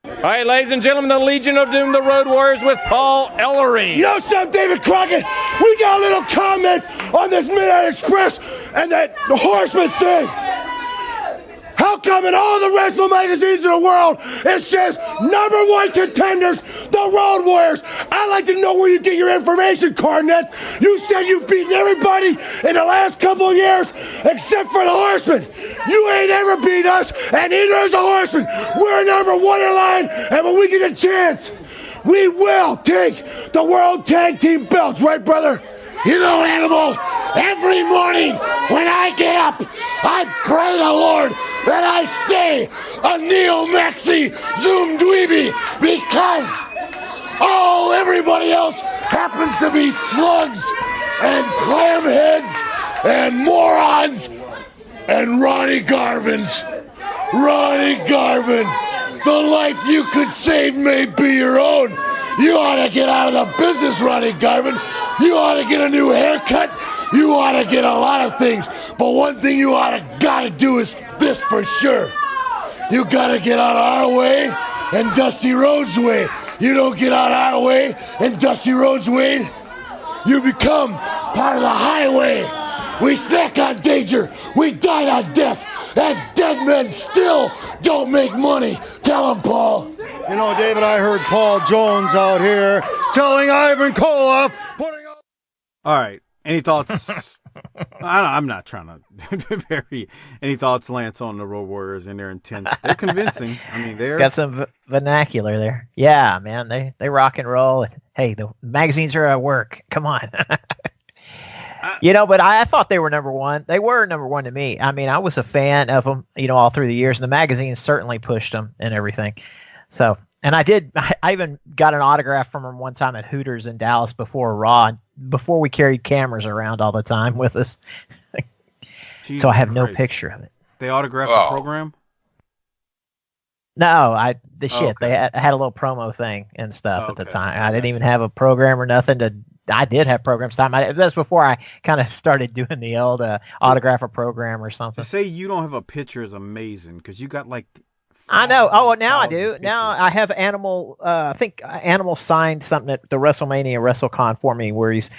All right, ladies and gentlemen, the Legion of Doom, the Road Warriors with Paul Ellery. You know something, David Crockett? We got a little comment on this Midnight Express and that the Horseman thing. How come in all the wrestling magazines in the world it says #1 contenders, the Road Warriors? I'd like to know where you get your information, Cornette. You said you've beaten everybody in the last couple of years except for the Horsemen. You ain't ever beat us, and neither is the Horsemen. We're #1 in line, and when we get a chance, we will take the World Tag Team belts, right, brother? You know, Animal, every morning when I get up, I pray the Lord that I stay a neo-maxi Zoom dweeby because everybody else happens to be slugs and clamheads and morons and Ronnie Garvin's. Ronnie Garvin, the life you could save may be your own. You ought to get out of the business, Ronnie Garvin. You ought to get a new haircut. You ought to get a lot of things. But one thing you gotta do is this for sure. You gotta get out of our way and Dusty Rhodes' way. You don't get out of our way and Dusty Rhodes' way, you become part of the highway. We snack on danger. We die on death. And dead men still don't make money. Tell them, Paul. You know, David, I heard Paul Jones out here telling Ivan Koloff, putting up. All right. Any thoughts? I'm not trying to bury any thoughts, Lance, on the Road Warriors and their intense. They're convincing. I mean, they're got some vernacular there. Yeah, man, they rock and roll. Hey, the magazines are at work. Come on. But I thought they were #1. They were #1 to me. I mean, I was a fan of them, all through the years, and the magazines certainly pushed them and everything. So, and I even got an autograph from them one time at Hooters in Dallas before Raw, before we carried cameras around all the time with us. So I have no picture of it. They autographed the program? No, They had a little promo thing and stuff at the time. I didn't even have a program or nothing I did have programs time. That's before I kind of started doing the old autograph a program or something. To say you don't have a picture is amazing because you got like. I know. Oh, now I do. Pictures. Now I have Animal. I think Animal signed something at the WrestleMania WrestleCon for me, where he's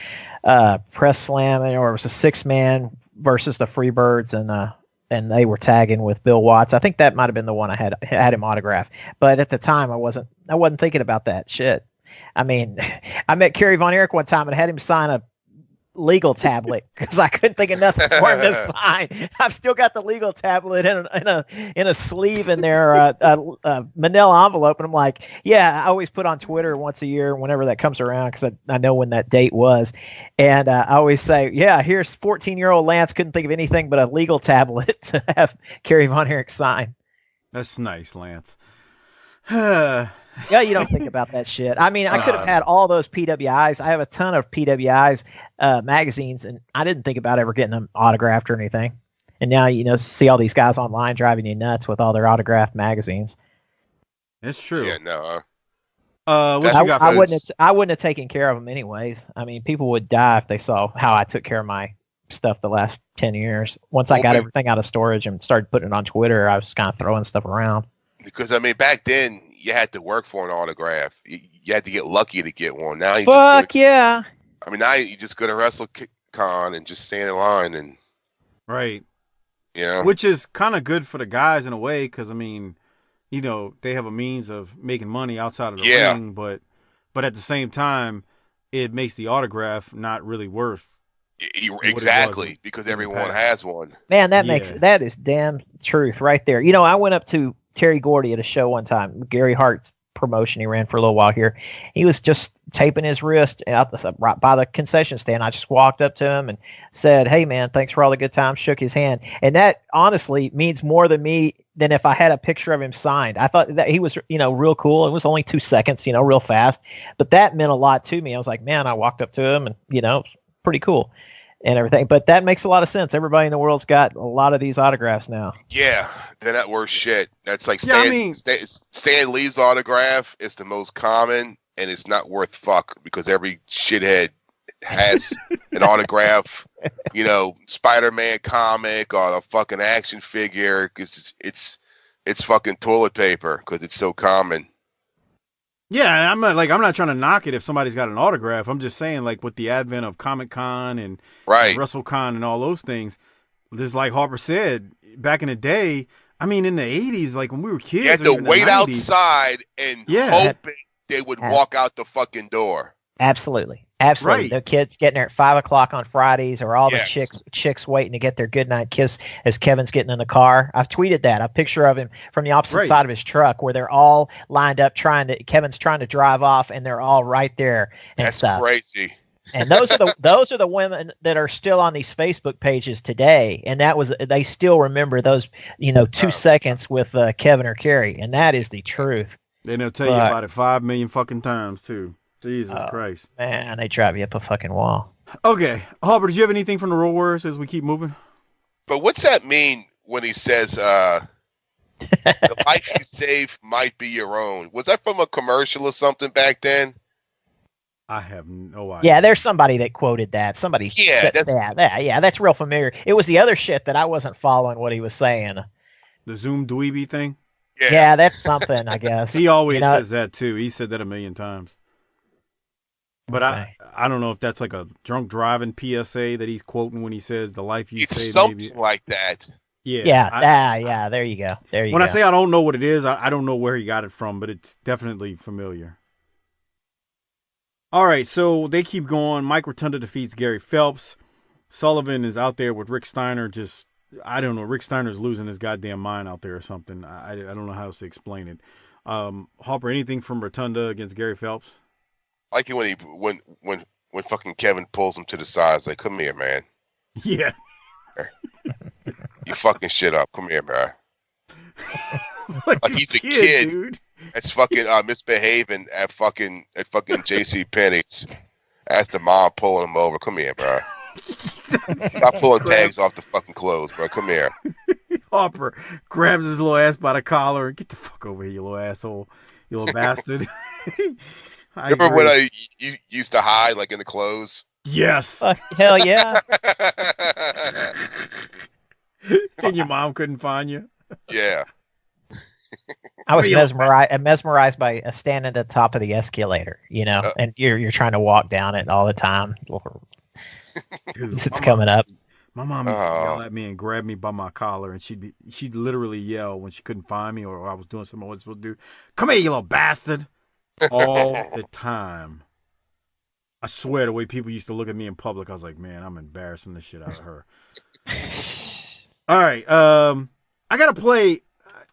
press slamming, or it was a 6-man versus the Freebirds, and they were tagging with Bill Watts. I think that might have been the one I had him autograph. But at the time, I wasn't thinking about that shit. I mean, I met Kerry Von Erich one time and had him sign a legal tablet because I couldn't think of nothing for him to sign. I've still got the legal tablet in a sleeve in there, a manila envelope, and I'm like, yeah, I always put on Twitter once a year whenever that comes around because I know when that date was, and I always say, yeah, here's 14-year-old Lance couldn't think of anything but a legal tablet to have Kerry Von Erich sign. That's nice, Lance. Yeah, you don't think about that shit. I mean, I could have had all those PWIs. I have a ton of PWIs magazines, and I didn't think about ever getting them autographed or anything. And now, see all these guys online driving you nuts with all their autographed magazines. It's true. Yeah, no. I wouldn't have taken care of them anyways. I mean, people would die if they saw how I took care of my stuff the last 10 years. Once I got everything out of storage and started putting it on Twitter, I was kind of throwing stuff around. Because, I mean, back then, you had to work for an autograph. You had to get lucky to get one. Now you yeah. I mean, now you just go to WrestleCon and just stand in line and. Right. Yeah. Which is kind of good for the guys in a way, because I mean, they have a means of making money outside of the ring, but at the same time, it makes the autograph not really worth. Exactly, because everyone has one. Man, that is damn truth right there. I went up to Terry Gordy at a show one time, Gary Hart's promotion he ran for a little while here. He was just taping his wrist out right by the concession stand. I just walked up to him and said, "Hey man, thanks for all the good times," shook his hand. And that honestly means more to me than if I had a picture of him signed. I thought that he was, real cool. It was only 2 seconds, real fast. But that meant a lot to me. I was like, man, I walked up to him and, it's pretty cool. And everything, but that makes a lot of sense. Everybody in the world's got a lot of these autographs now. Yeah, they're not worth shit. That's like Stan Lee's autograph is the most common, and it's not worth fuck because every shithead has an autograph. Spider-Man comic or a fucking action figure because it's fucking toilet paper because it's so common. Yeah, I'm not trying to knock it if somebody's got an autograph. I'm just saying, like, with the advent of Comic-Con and WrestleCon and all those things, there's, like Harper said, back in the day, I mean, in the 80s, like when we were kids. You had to wait outside and hope they would walk out the fucking door. Absolutely. Absolutely. The kids getting there at 5 o'clock on Fridays, or all the chicks waiting to get their goodnight kiss as Kevin's getting in the car. I've tweeted that. A picture of him from the opposite side of his truck where they're all lined up Kevin's trying to drive off, and they're all right there and stuff. That's crazy. And those are the women that are still on these Facebook pages today, and they still remember those 2 seconds with Kevin or Kerry, and that is the truth. And they'll tell you about it 5 million fucking times too. Jesus Christ. Man, they drive you up a fucking wall. Okay. Harper, did you have anything from the Road Warriors as we keep moving? But what's that mean when he says the life you save might be your own? Was that from a commercial or something back then? I have no idea. Yeah, there's somebody that quoted that. Somebody said that. Yeah, that's real familiar. It was the other shit that I wasn't following what he was saying. The Zoom dweeby thing? Yeah, that's something, I guess. He always says that too. He said that 1,000,000 times. But I don't know if that's like a drunk driving PSA that he's quoting when he says the life you save. Something like that. Yeah. There you go. When I say I don't know what it is, I don't know where he got it from, but it's definitely familiar. All right, so they keep going. Mike Rotunda defeats Gary Phelps. Sullivan is out there with Rick Steiner. I don't know. Rick Steiner's losing his goddamn mind out there or something. I don't know how else to explain it. Harper, anything from Rotunda against Gary Phelps? I like it when fucking Kevin pulls him to the side. It's like, come here, man. Yeah. You fucking shit up. Come here, man. like he's a kid. Dude. That's fucking misbehaving at fucking J.C. Penney's. That's the mom pulling him over. Come here, bro. Stop pulling tags off the fucking clothes, bro. Come here. Harper grabs his little ass by the collar. Get the fuck over here, you little asshole. You little bastard. Remember when I used to hide, like, in the clothes? Yes. Hell yeah. And your mom couldn't find you? Yeah. I was mesmerized by standing at the top of the escalator, and you're trying to walk down it all the time. Dude, it's coming up. My mom used to yell at me and grab me by my collar, and she'd literally yell when she couldn't find me or I was doing something I wasn't supposed to do. Come here, you little bastard. All the time. I swear, the way people used to look at me in public, I was like, man, I'm embarrassing the shit out of her. All right. I got to play.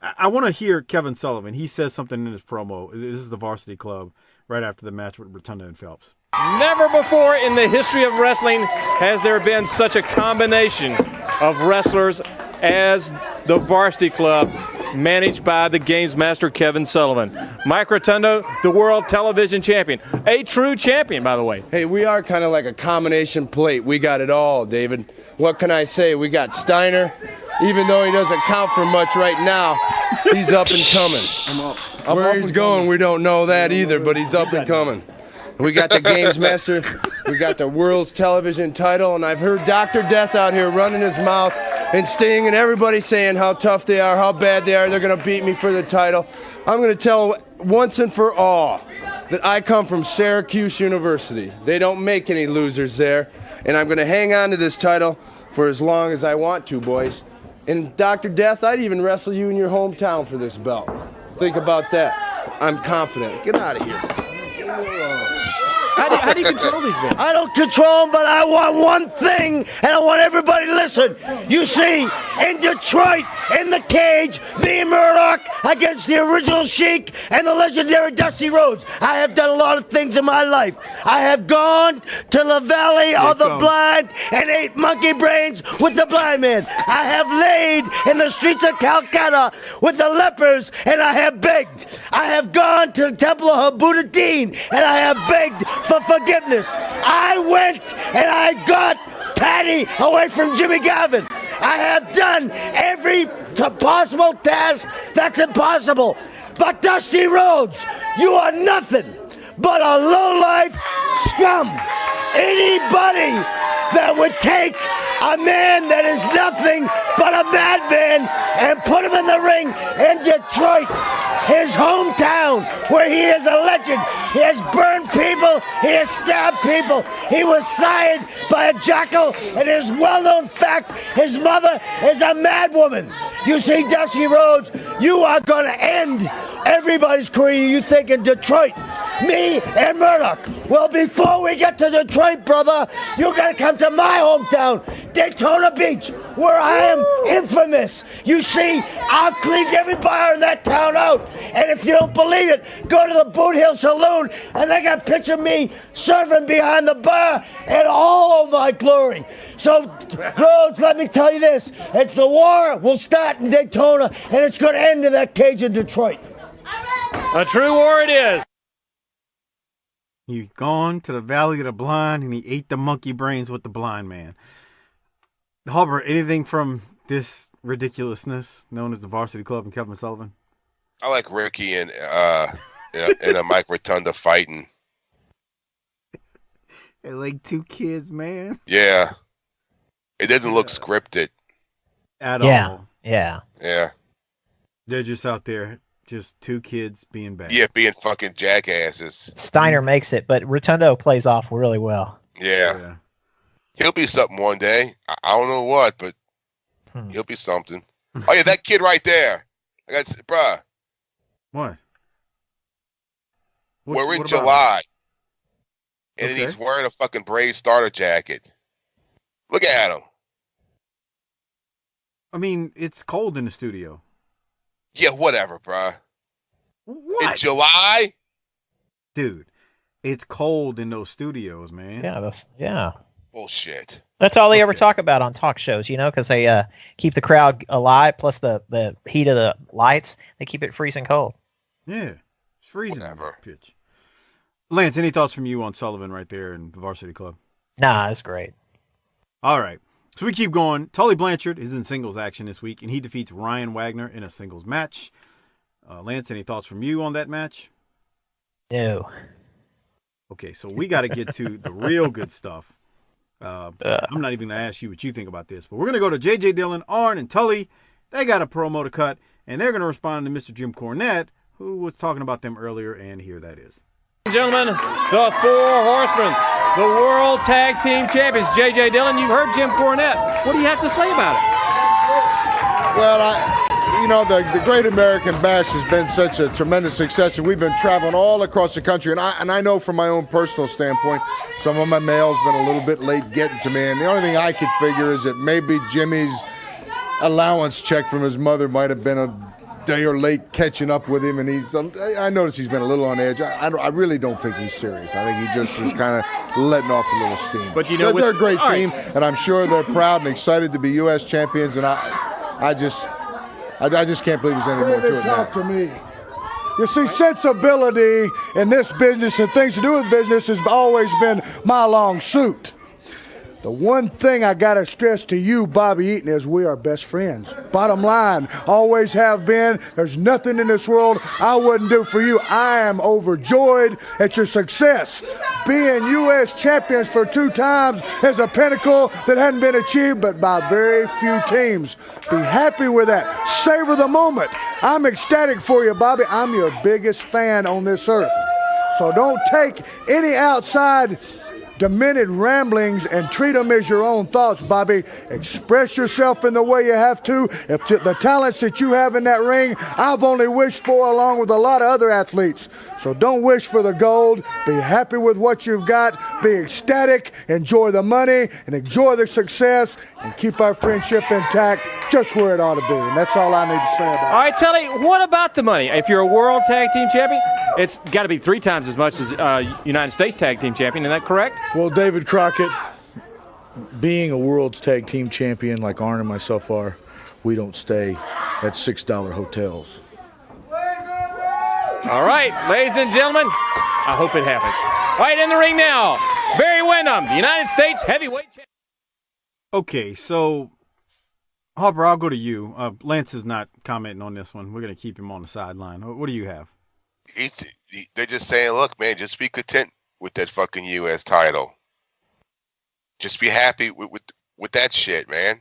I want to hear Kevin Sullivan. He says something in his promo. This is the Varsity Club right after the match with Rotunda and Phelps. Never before in the history of wrestling has there been such a combination of wrestlers as the Varsity Club, managed by the Games Master Kevin Sullivan. Mike Rotunda, the world television champion. A true champion, by the way. Hey, we are kind of like a combination plate. We got it all, David. What can I say? We got Steiner. Even though he doesn't count for much right now, he's up and coming. Where he's going, we don't know that either, but he's up and coming. We got the Games Master. We got the world's television title, and I've heard Dr. Death out here running his mouth and Sting and everybody saying how tough they are, how bad they are. They're going to beat me for the title. I'm going to tell once and for all that I come from Syracuse University. They don't make any losers there, and I'm going to hang on to this title for as long as I want to, boys. And Dr. Death, I'd even wrestle you in your hometown for this belt. Think about that. I'm confident. Get out of here. How do you control these men? I don't control them, but I want one thing, and I want everybody to listen. You see, in Detroit, in the cage, me and Murdoch against the original Sheik and the legendary Dusty Rhodes. I have done a lot of things in my life. I have gone to the Valley of the Blind and ate monkey brains with the blind man. I have laid in the streets of Calcutta with the lepers, and I have begged. I have gone to the Temple of Habuddin, and I have begged for forgiveness. I went and I got Patty away from Jimmy Gavin. I have done every possible task that's impossible. But Dusty Rhodes, you are nothing but a lowlife scum. Anybody that would take a man that is nothing but a madman, and put him in the ring in Detroit, his hometown, where he is a legend. He has burned people. He has stabbed people. He was sired by a jackal, and it is well-known fact his mother is a mad woman. You see, Dusty Rhodes, you are going to end everybody's career, you think, in Detroit. Me and Murdoch. Well, before we get to Detroit, brother, you got to come to my hometown, Daytona Beach, where I am infamous. You see, I've cleaned every bar in that town out. And if you don't believe it, go to the Boot Hill Saloon, and they got a picture of me serving behind the bar in all of my glory. So, Rhodes, let me tell you this. It's the war will start in Daytona, and it's going to end in that cage in Detroit. A true war it is. He gone to the Valley of the Blind, and he ate the monkey brains with the blind man. Harper, anything from this ridiculousness known as the Varsity Club and Kevin Sullivan? I like Ricky and a Mike Rotunda fighting. They're like two kids, man. Yeah. It doesn't look scripted. At all. Yeah. Yeah. They're just out there, just two kids being bad. Yeah, being fucking jackasses. Steiner makes it, but Rotundo plays off really well. Yeah. He'll be something one day. I don't know what, but he'll be something. Oh, yeah, that kid right there. Bruh. What? We're in July. And then he's wearing a fucking Brave starter jacket. Look at him. I mean, it's cold in the studio. Yeah, whatever, bruh. What? In July? Dude, it's cold in those studios, man. Yeah. Bullshit. That's all they ever talk about on talk shows, because they keep the crowd alive, plus the heat of the lights. They keep it freezing cold. Yeah. It's freezing. Whatever. Pitch. Lance, any thoughts from you on Sullivan right there in the Varsity Club? Nah, it's great. All right. So we keep going. Tully Blanchard is in singles action this week, and he defeats Ryan Wagner in a singles match. Lance, any thoughts from you on that match? No. Okay, so we got to get to the real good stuff. I'm not even going to ask you what you think about this, but we're going to go to J.J. Dillon, Arn, and Tully. They got a promo to cut, and they're going to respond to Mr. Jim Cornette, who was talking about them earlier, and here that is. Gentlemen, the Four Horsemen, the World Tag Team Champions. J.J. Dillon, you've heard Jim Cornette. What do you have to say about it? Well, the Great American Bash has been such a tremendous success, and we've been traveling all across the country. And I know from my own personal standpoint, some of my mail's been a little bit late getting to me. And the only thing I could figure is that maybe Jimmy's allowance check from his mother might have been a day or late catching up with him. And I noticed he's been a little on edge. I really don't think he's serious. I think he just is kind of letting off a little steam. But they're a great team, and I'm sure they're proud and excited to be U.S. champions. And I just can't believe there's anything more to it Talk to me. You see, sensibility in this business and things to do with business has always been my long suit. The one thing I got to stress to you, Bobby Eaton, is we are best friends. Bottom line, always have been. There's nothing in this world I wouldn't do for you. I am overjoyed at your success. Being U.S. champions for 2 times is a pinnacle that hadn't been achieved but by very few teams. Be happy with that. Savor the moment. I'm ecstatic for you, Bobby. I'm your biggest fan on this earth. So don't take any outside demented ramblings and treat them as your own thoughts, Bobby. Express yourself in the way you have to. If the talents that you have in that ring, I've only wished for along with a lot of other athletes. So don't wish for the gold. Be happy with what you've got. Be ecstatic. Enjoy the money and enjoy the success and keep our friendship intact just where it ought to be. And that's all I need to say about it. All right, Telly, what about the money? If you're a World Tag Team Champion, it's got to be 3 times as much as United States Tag Team Champion. Isn't that correct? Well, David Crockett, being a World's Tag Team Champion like Arn and myself are, we don't stay at $6 hotels. All right, ladies and gentlemen, I hope it happens. All right, in the ring now, Barry Windham, the United States Heavyweight Champion. Okay, so, Harper, I'll go to you. Lance is not commenting on this one. We're going to keep him on the sideline. What do you have? They're just saying, look, man, just be content with that fucking U.S. title. Just be happy with with that shit, man.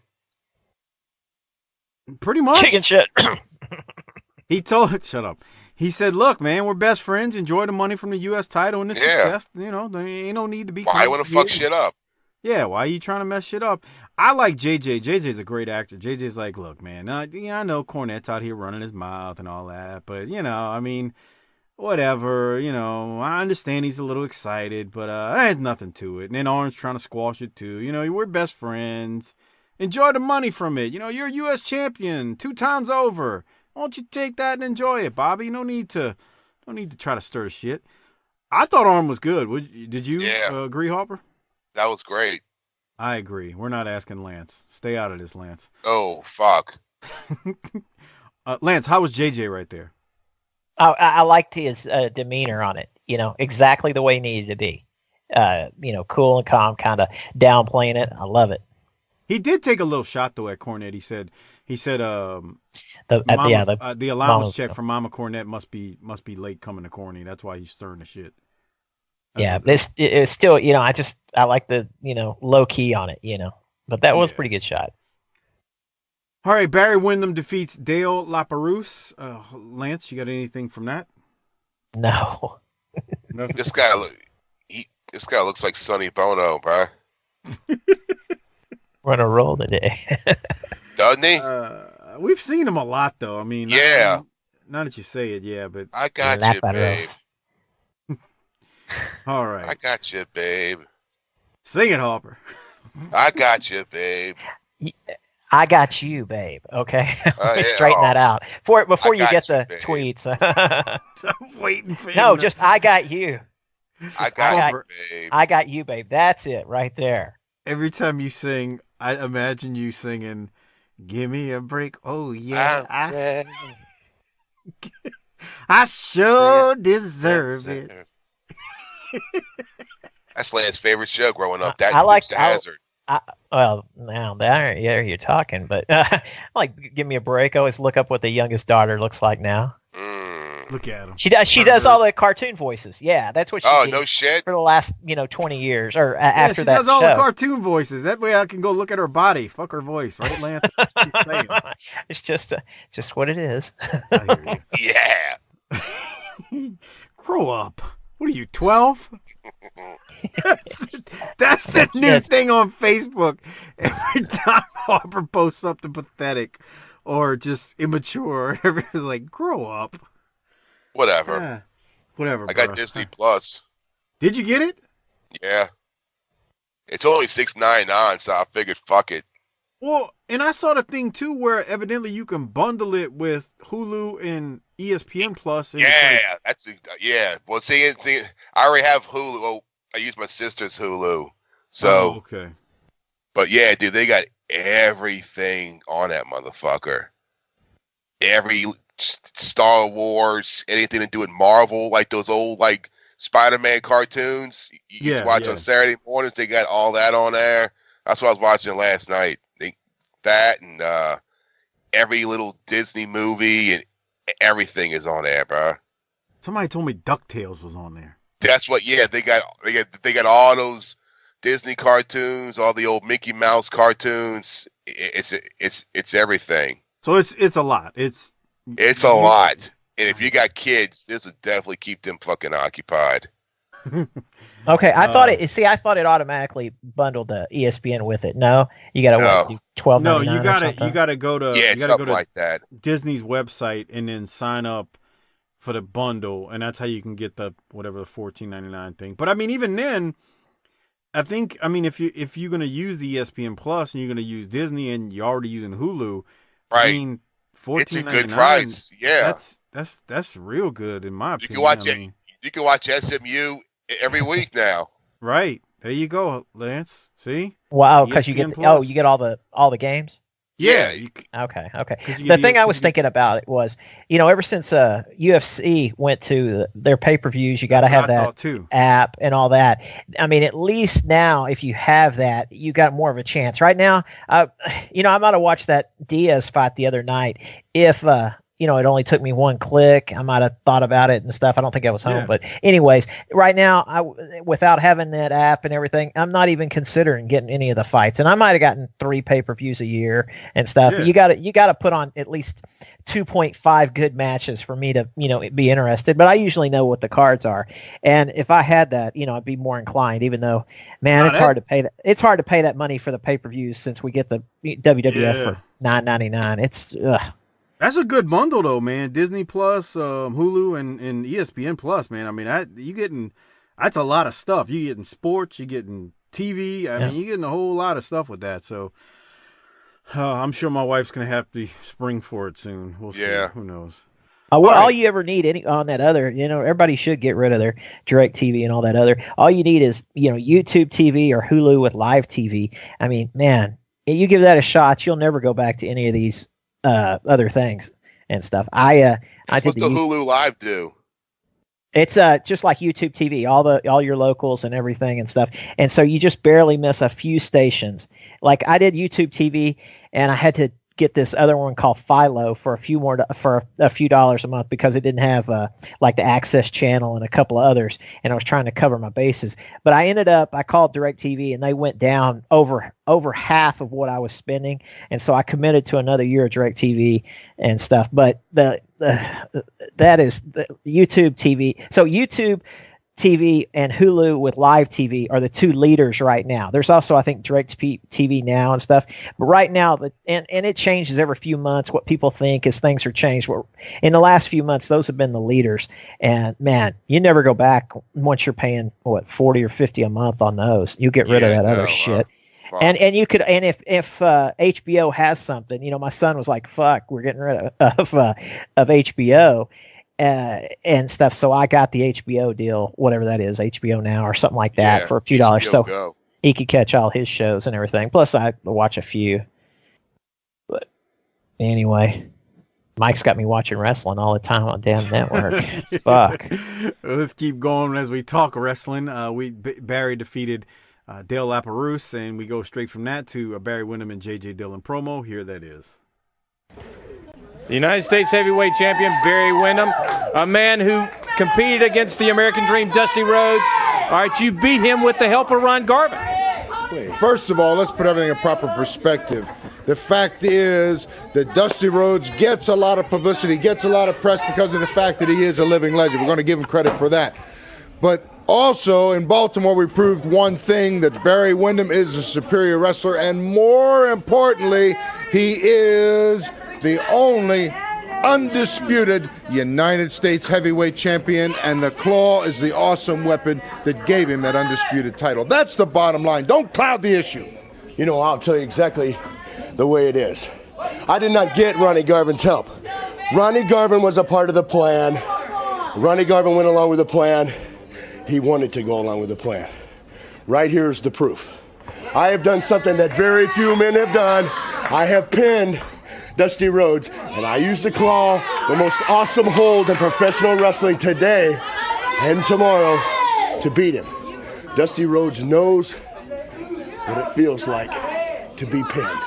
Pretty much. Chicken shit. Shut up. He said, look, man, we're best friends. Enjoy the money from the U.S. title and the success. You know, there ain't no need to be. Why want to fuck shit up? Yeah, why are you trying to mess shit up? I like JJ. JJ's a great actor. JJ's like, look, man, I know Cornette's out here running his mouth and all that, but, you know, I mean, whatever, you know, I understand he's a little excited, but there's nothing to it. And then Orange trying to squash it too. You know, we're best friends. Enjoy the money from it. You know, you're a U.S. champion 2 times over. Why don't you take that and enjoy it, Bobby? No need to try to stir shit. I thought Arn was good. Did you agree, Harper? That was great. I agree. We're not asking Lance. Stay out of this, Lance. Oh, fuck. Lance, how was JJ right there? I liked his demeanor on it. You know, exactly the way he needed to be. You know, cool and calm, kind of downplaying it. I love it. He did take a little shot though at Cornette. He said the allowance check from Mama Cornette must be late coming to Corny. That's why he's stirring the shit. It's still, you know, I like the, you know, low key on it, you know, but that was a pretty good shot. All right, Barry Windham defeats Dale LaPerouse. Lance, you got anything from that? No. This guy looks like Sonny Bono, bro. We're on a roll today. Doesn't he? We've seen him a lot, though. I mean, yeah. Now that you say it, yeah, but I got you, babe. All right. I got you, babe. Sing it, Harper. I got you, babe. I got you, babe. Okay, Yeah. Straighten that out before you get the tweets. I'm waiting for you. No, just I got you. I got you, babe. I got you, babe. That's it, right there. Every time you sing, I imagine you singing, "Give me a break." Oh yeah, I sure deserve it. That's Lance's favorite show growing up. That I like the Hazard. Well, now there you're talking, but I like Give Me a Break. I always look up what the youngest daughter looks like now. Look at him. She does all the cartoon voices. Yeah, that's what she did no shit. for the last 20 years or after that. She does all the cartoon voices. That way I can go look at her body. Fuck her voice, right, Lance? It's just what it is. I hear you. Yeah. Grow up. What are you, 12? That's the new thing on Facebook. Every time Harper posts something pathetic or just immature, everybody's like, grow up. Whatever. Yeah. Whatever. I got Disney Plus. Did you get it? Yeah. It's only $6.99, so I figured, fuck it. Well, and I saw the thing too where evidently you can bundle it with Hulu and ESPN Plus. And Well, see, I already have Hulu. Well, I use my sister's Hulu, so okay. But yeah, dude, they got everything on that motherfucker. Every Star Wars, anything to do with Marvel, like those old like Spider-Man cartoons you used to watch on Saturday mornings. They got all that on there. That's what I was watching last night. That and every little Disney movie and everything is on there, bro. Somebody told me DuckTales was on there. That's what. Yeah, they got all those Disney cartoons, all the old Mickey Mouse cartoons. It's everything. So it's a lot. It's a lot. And if you got kids, this would definitely keep them fucking occupied. Okay, I thought it automatically bundled the ESPN with it. No, you got to do $12.99. No, you got to go to something like that. Disney's website and then sign up for the bundle, and that's how you can get the $14.99 thing. But I mean, even then, if you're gonna use the ESPN Plus and you're gonna use Disney and you're already using Hulu, right? I mean, $14.99. It's a good price. Yeah, that's real good in my opinion. You can watch You can watch SMU every week now. Right. There you go, Lance. See? Wow, because you get all the games? Yeah. Okay. The thing I was thinking about it was, ever since UFC went to their pay-per-views, you got to have that app and all that. I mean, at least now, if you have that, you got more of a chance. Right now, I might have watched that Diaz fight the other night. If it only took me one click, I might have thought about it and stuff. I don't think I was home, but anyways, right now, without having that app and everything, I'm not even considering getting any of the fights. And I might have gotten 3 pay-per-views a year and stuff. Yeah. You got to put on at least 2.5 good matches for me to, be interested. But I usually know what the cards are. And if I had that, I'd be more inclined, even though, man, it's hard to pay that. It's hard to pay that money for the pay-per-views since we get the WWF for $9.99. It's That's a good bundle though, man. Disney Plus, Hulu, and ESPN Plus, man. I mean, that's a lot of stuff. You getting sports, you getting TV. I mean, you getting a whole lot of stuff with that. So I'm sure my wife's gonna have to spring for it soon. We'll see. Who knows? All you ever need on that other, everybody should get rid of their direct TV and all that other. All you need is, YouTube TV or Hulu with live TV. I mean, man, you give that a shot, you'll never go back to any of these other things and stuff. I did What's the Hulu Live do? It's just like YouTube TV, all your locals and everything and stuff. And so you just barely miss a few stations. Like I did YouTube TV, and I had to get this other one called Philo for a few dollars a month because it didn't have like the Access channel and a couple of others, and I was trying to cover my bases. But I called DirecTV, and they went down over half of what I was spending, and so I committed to another year of DirecTV and stuff. But that is the YouTube TV. So YouTube TV and Hulu with live TV are the two leaders right now. There's also, I think, Direct TV Now and stuff. But right now, and it changes every few months. What people think as things are changed. In the last few months, those have been the leaders. And man, you never go back once you're paying $40 or $50 a month on those. You get rid of that other shit. Wow. And you could, and if HBO has something, my son was like, "Fuck, we're getting rid of HBO." And stuff. So I got the HBO deal, whatever that is, HBO Now or something like that, for a few dollars. So he could catch all his shows and everything. Plus I watch a few. But anyway, Mike's got me watching wrestling all the time on damn network. Fuck. Well, let's keep going as we talk wrestling. Barry defeated Dale Laperouse, and we go straight from that to Barry Windham and J.J. Dillon promo. Here that is. The United States heavyweight champion, Barry Windham, a man who competed against the American Dream, Dusty Rhodes. All right, you beat him with the help of Ron Garvin. First of all, let's put everything in proper perspective. The fact is that Dusty Rhodes gets a lot of publicity, gets a lot of press because of the fact that he is a living legend. We're going to give him credit for that. But also, in Baltimore, we proved one thing, that Barry Windham is a superior wrestler, and more importantly, he is the only undisputed United States heavyweight champion, and the claw is the awesome weapon that gave him that undisputed title. That's the bottom line. Don't cloud the issue. I'll tell you exactly the way it is. I did not get Ronnie Garvin's help. Ronnie Garvin was a part of the plan. Ronnie Garvin went along with the plan. He wanted to go along with the plan. Right here is the proof. I have done something that very few men have done. I have pinned Dusty Rhodes, and I used the claw, the most awesome hold in professional wrestling today and tomorrow, to beat him. Dusty Rhodes knows what it feels like to be pinned.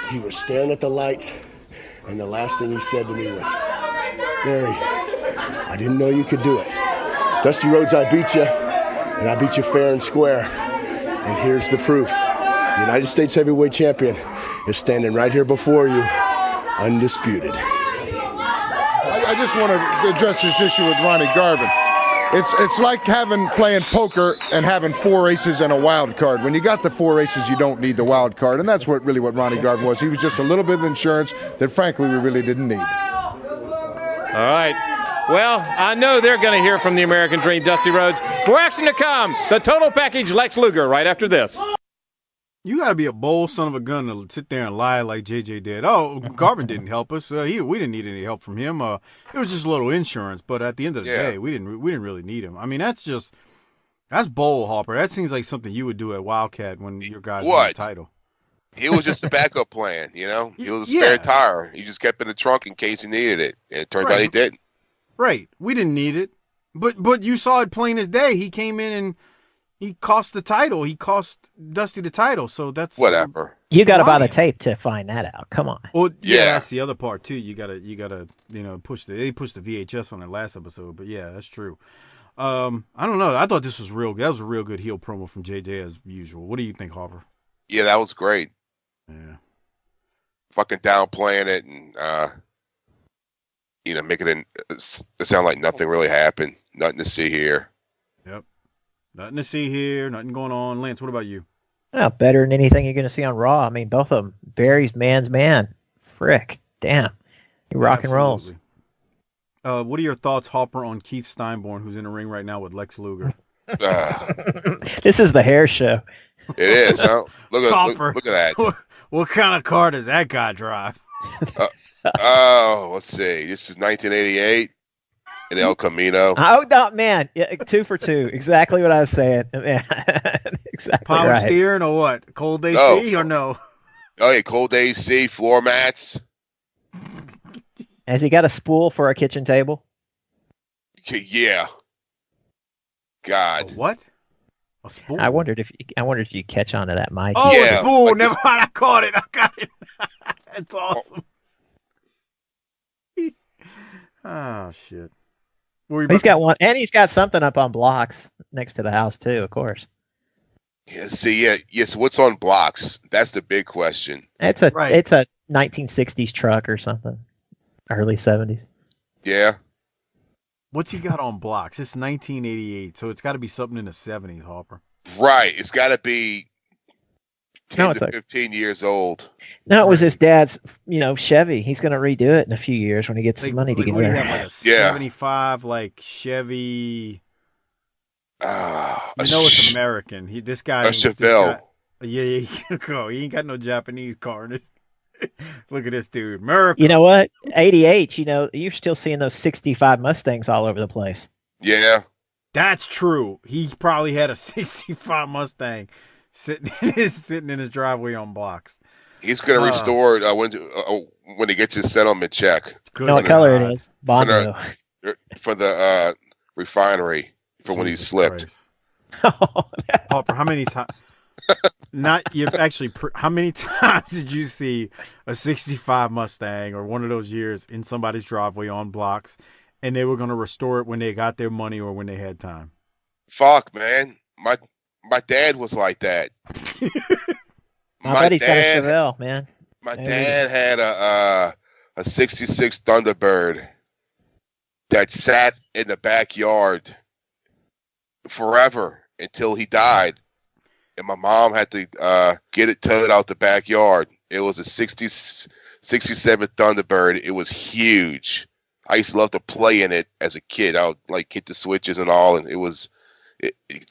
He was staring at the lights, and the last thing he said to me was, "Barry, I didn't know you could do it. Dusty Rhodes, I beat you, and I beat you fair and square. And here's the proof. The United States heavyweight champion is standing right here before you, undisputed." I just want to address this issue with Ronnie Garvin. It's like playing poker and having 4 aces and a wild card. When you got the 4 aces, you don't need the wild card, and that's what Ronnie Garvin was. He was just a little bit of insurance that, frankly, we really didn't need. All right. Well, I know they're going to hear from the American Dream, Dusty Rhodes. For action to come, the total package, Lex Luger, right after this. You got to be a bold son of a gun to sit there and lie like JJ did. Oh, Garvin didn't help us. We didn't need any help from him. It was just a little insurance, but at the end of the day, we didn't really need him. I mean, that's bold, Harper. That seems like something you would do at Wildcat when your guys won the title. He was just a backup plan, He was a spare tire. He just kept in the trunk in case he needed it. And it turns out he didn't. Right. We didn't need it. But you saw it plain as day. He came in and, He cost the title. He cost Dusty the title. So that's whatever. You got to buy the tape to find that out. Come on. Well, yeah, that's the other part too. You gotta, push the VHS on that last episode. But yeah, that's true. I don't know. I thought this was real. That was a real good heel promo from JJ as usual. What do you think, Harper? Yeah, that was great. Yeah. Fucking downplaying it and making it sound like nothing really happened. Nothing to see here. Yep. Nothing to see here. Nothing going on. Lance, what about you? Well, better than anything you're going to see on Raw. I mean, both of them. Barry's man's man. Frick. Damn. He rock and rolls. What are your thoughts, Harper, on Keith Steinborn, who's in the ring right now with Lex Luger? This is the hair show. It is, huh? Look at that. What kind of car does that guy drive? Let's see. This is 1988 in El Camino. Oh, no, man. Yeah, 2 for 2. Exactly what I was saying. Exactly. Power right. steering or what? Cold AC or no? Oh, yeah, cold AC, floor mats. Has he got a spool for a kitchen table? Yeah. God. A what? A spool? I wondered if you catch on to that, Mike. Oh, yeah, a spool. Like never mind. I caught it. I got it. That's awesome. Oh, shit. He's got one, and he's got something up on blocks next to the house, too, of course. Yeah, see, yes. What's on blocks? That's the big question. It's a 1960s truck or something. Early 70s. Yeah. What's he got on blocks? It's 1988, so it's got to be something in the 70s, Harper. Right. It's got to be 10 to 15 years old. No, it was his dad's, Chevy. He's going to redo it in a few years when he gets his money together. What do you have, like a 75, like Chevy? It's American. This guy. A Chevelle. Yeah. He ain't got no Japanese car in this. Look at this dude. America. You know what? 88, you're still seeing those 65 Mustangs all over the place. Yeah. That's true. He probably had a 65 Mustang sitting in his driveway on blocks. He's going to restore it when he gets his settlement check. You know what color it is? Bondo. For the refinery for when he slipped. Harper, how many times? How many times did you see a 65 Mustang or one of those years in somebody's driveway on blocks, and they were going to restore it when they got their money or when they had time? Fuck, man. My dad was like that. My buddy's got a Chevelle, man. My dad had a 66 Thunderbird that sat in the backyard forever until he died. And my mom had to get it towed out the backyard. It was a 67 Thunderbird. It was huge. I used to love to play in it as a kid. I would hit the switches and all, and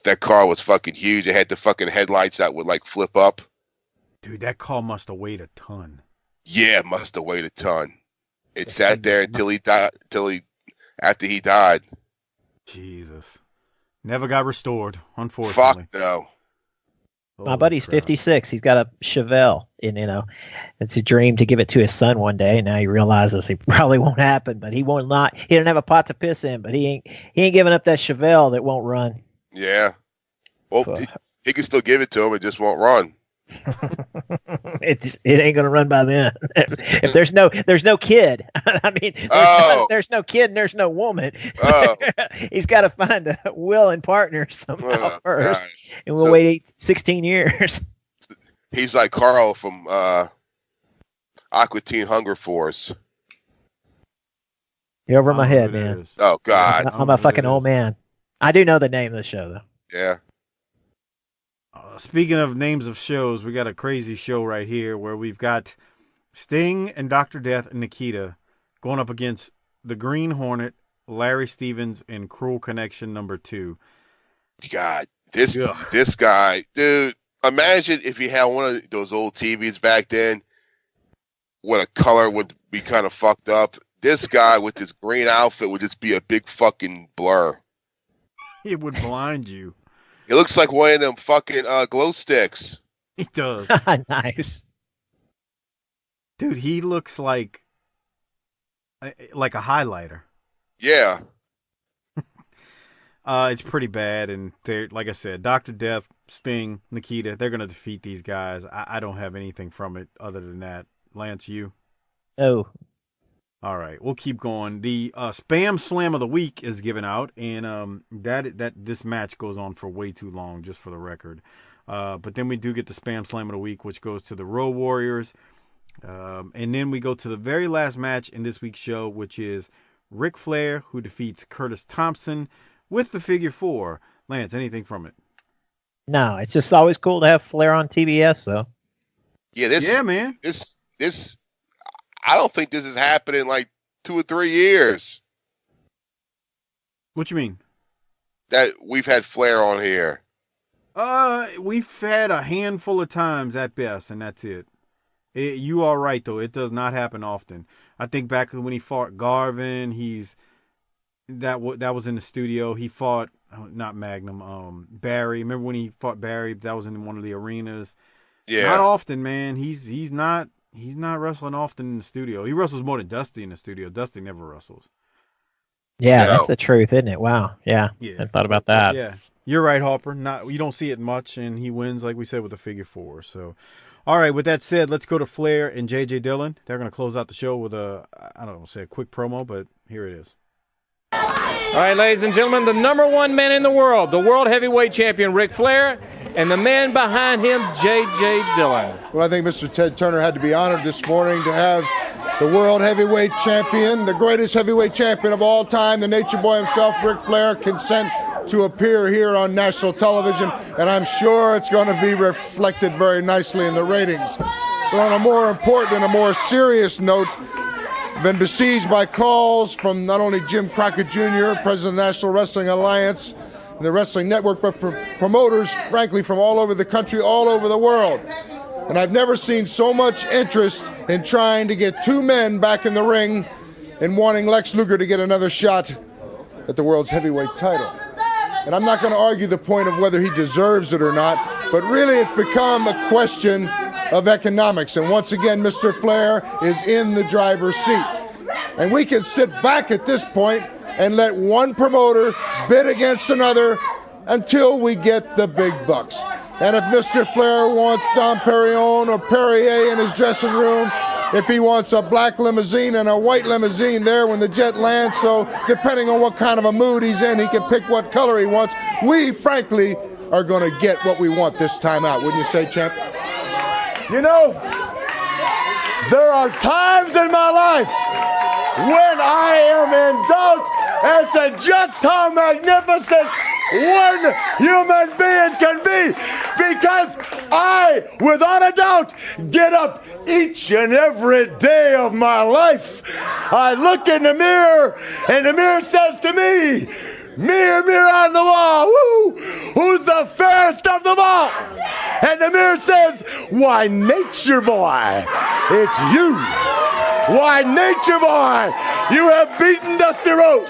that car was fucking huge. It had the fucking headlights that would flip up. Dude, that car must have weighed a ton. Yeah, it must have weighed a ton. It sat there until he died. After he died. Jesus, never got restored. Unfortunately. Fuck no. My buddy's 56. He's got a Chevelle, and it's a dream to give it to his son one day. And now he realizes it probably won't happen, but he won't not. He didn't have a pot to piss in, but he ain't giving up that Chevelle that won't run. Yeah. Well, he can still give it to him. It just won't run. It ain't gonna run by then. If there's no kid, I mean, there's no kid and there's no woman. He's got to find a willing partner somehow first, and we'll wait 16 years. He's like Carl from Aqua Teen Hunger Force. You're over my head, man. Oh God, I'm a fucking old man. I do know the name of the show though. Yeah. Speaking of names of shows, we got a crazy show right here where we've got Sting and Dr. Death and Nikita going up against the Green Hornet, Larry Stevens, and Cruel Connection #2. God, this guy, dude. Imagine if you had one of those old TVs back then, what a color would be kind of fucked up. This guy with this green outfit would just be a big fucking blur. It would blind you. It looks like one of them fucking glow sticks. He does. Nice. Dude, he looks like a highlighter. Yeah. It's pretty bad, and they're, like I said, Dr. Death, Sting, Nikita, they're going to defeat these guys. I don't have anything from it other than that. Lance, you? Oh. All right, we'll keep going. The Spam Slam of the Week is given out, and that this match goes on for way too long, just for the record. But then we do get the Spam Slam of the Week, which goes to the Road Warriors. And then we go to the very last match in this week's show, which is Ric Flair, who defeats Curtis Thompson with the figure 4. Lance, anything from it? No, it's just always cool to have Flair on TBS, though. Yeah, man. This I don't think this has happened in like 2 or 3 years. What you mean? That we've had Flair on here. We've had a handful of times at best, and that's it. You are right, though. It does not happen often. I think back when he fought Garvin, that was in the studio. He fought not Magnum, Barry. Remember when he fought Barry? That was in one of the arenas. Yeah, not often, man. He's not wrestling often in the studio. He wrestles more than Dusty in the studio. Dusty never wrestles. Yeah, that's the truth, isn't it? Wow. Yeah. I thought about that. Yeah, you're right, Harper. You don't see it much, and he wins, like we said, with a figure 4. So. All right, with that said, let's go to Flair and J.J. Dillon. They're going to close out the show with a quick promo, but here it is. All right, ladies and gentlemen, the number 1 man in the world, the World Heavyweight Champion, Ric Flair, and the man behind him, J.J. Dillon. Well, I think Mr. Ted Turner had to be honored this morning to have the World Heavyweight Champion, the greatest heavyweight champion of all time, the Nature Boy himself, Ric Flair, consent to appear here on national television, and I'm sure it's going to be reflected very nicely in the ratings. But on a more important and a more serious note, I've been besieged by calls from not only Jim Crockett Jr., President of the National Wrestling Alliance, and the Wrestling Network, but from promoters, frankly, from all over the country, all over the world. And I've never seen so much interest in trying to get 2 men back in the ring and wanting Lex Luger to get another shot at the world's heavyweight title. And I'm not going to argue the point of whether he deserves it or not, but really it's become a question of economics. And once again, Mr. Flair is in the driver's seat. And we can sit back at this point and let one promoter bid against another until we get the big bucks. And if Mr. Flair wants Dom Perignon or Perrier in his dressing room, if he wants a black limousine and a white limousine there when the jet lands, so depending on what kind of a mood he's in, he can pick what color he wants. We, frankly, are going to get what we want this time out. Wouldn't you say, champ? You know, there are times in my life when I am in doubt as to just how magnificent one human being can be, because I, without a doubt, get up each and every day of my life. I look in the mirror, and the mirror says to me, "Mirror, mirror on the wall, woo, who's the fairest of them all?" And the mirror says, "Why, Nature Boy, it's you. Why, Nature Boy, you have beaten Dusty Rhodes.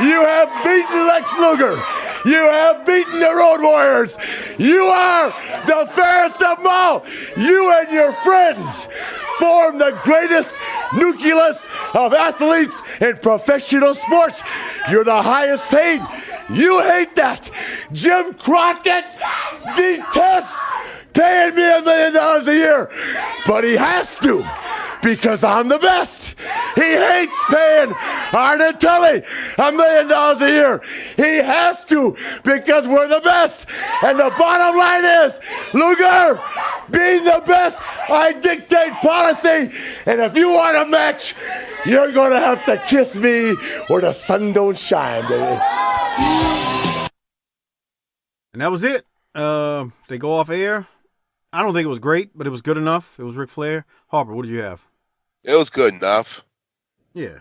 You have beaten Lex Luger. You have beaten the Road Warriors. You are the fairest of them all. You and your friends form the greatest nucleus of athletes in professional sports. You're the highest paid. You hate that. Jim Crockett detests paying me $1 million a year, but he has to, because I'm the best. He hates paying Arnett Tully $1 million a year. He has to, because we're the best. And the bottom line is, Luger, being the best, I dictate policy. And if you want a match, you're going to have to kiss me where the sun don't shine, baby. And that was it. They go off air. I don't think it was great, but it was good enough. It was Ric Flair. Harper, what did you have? It was good enough. Yeah.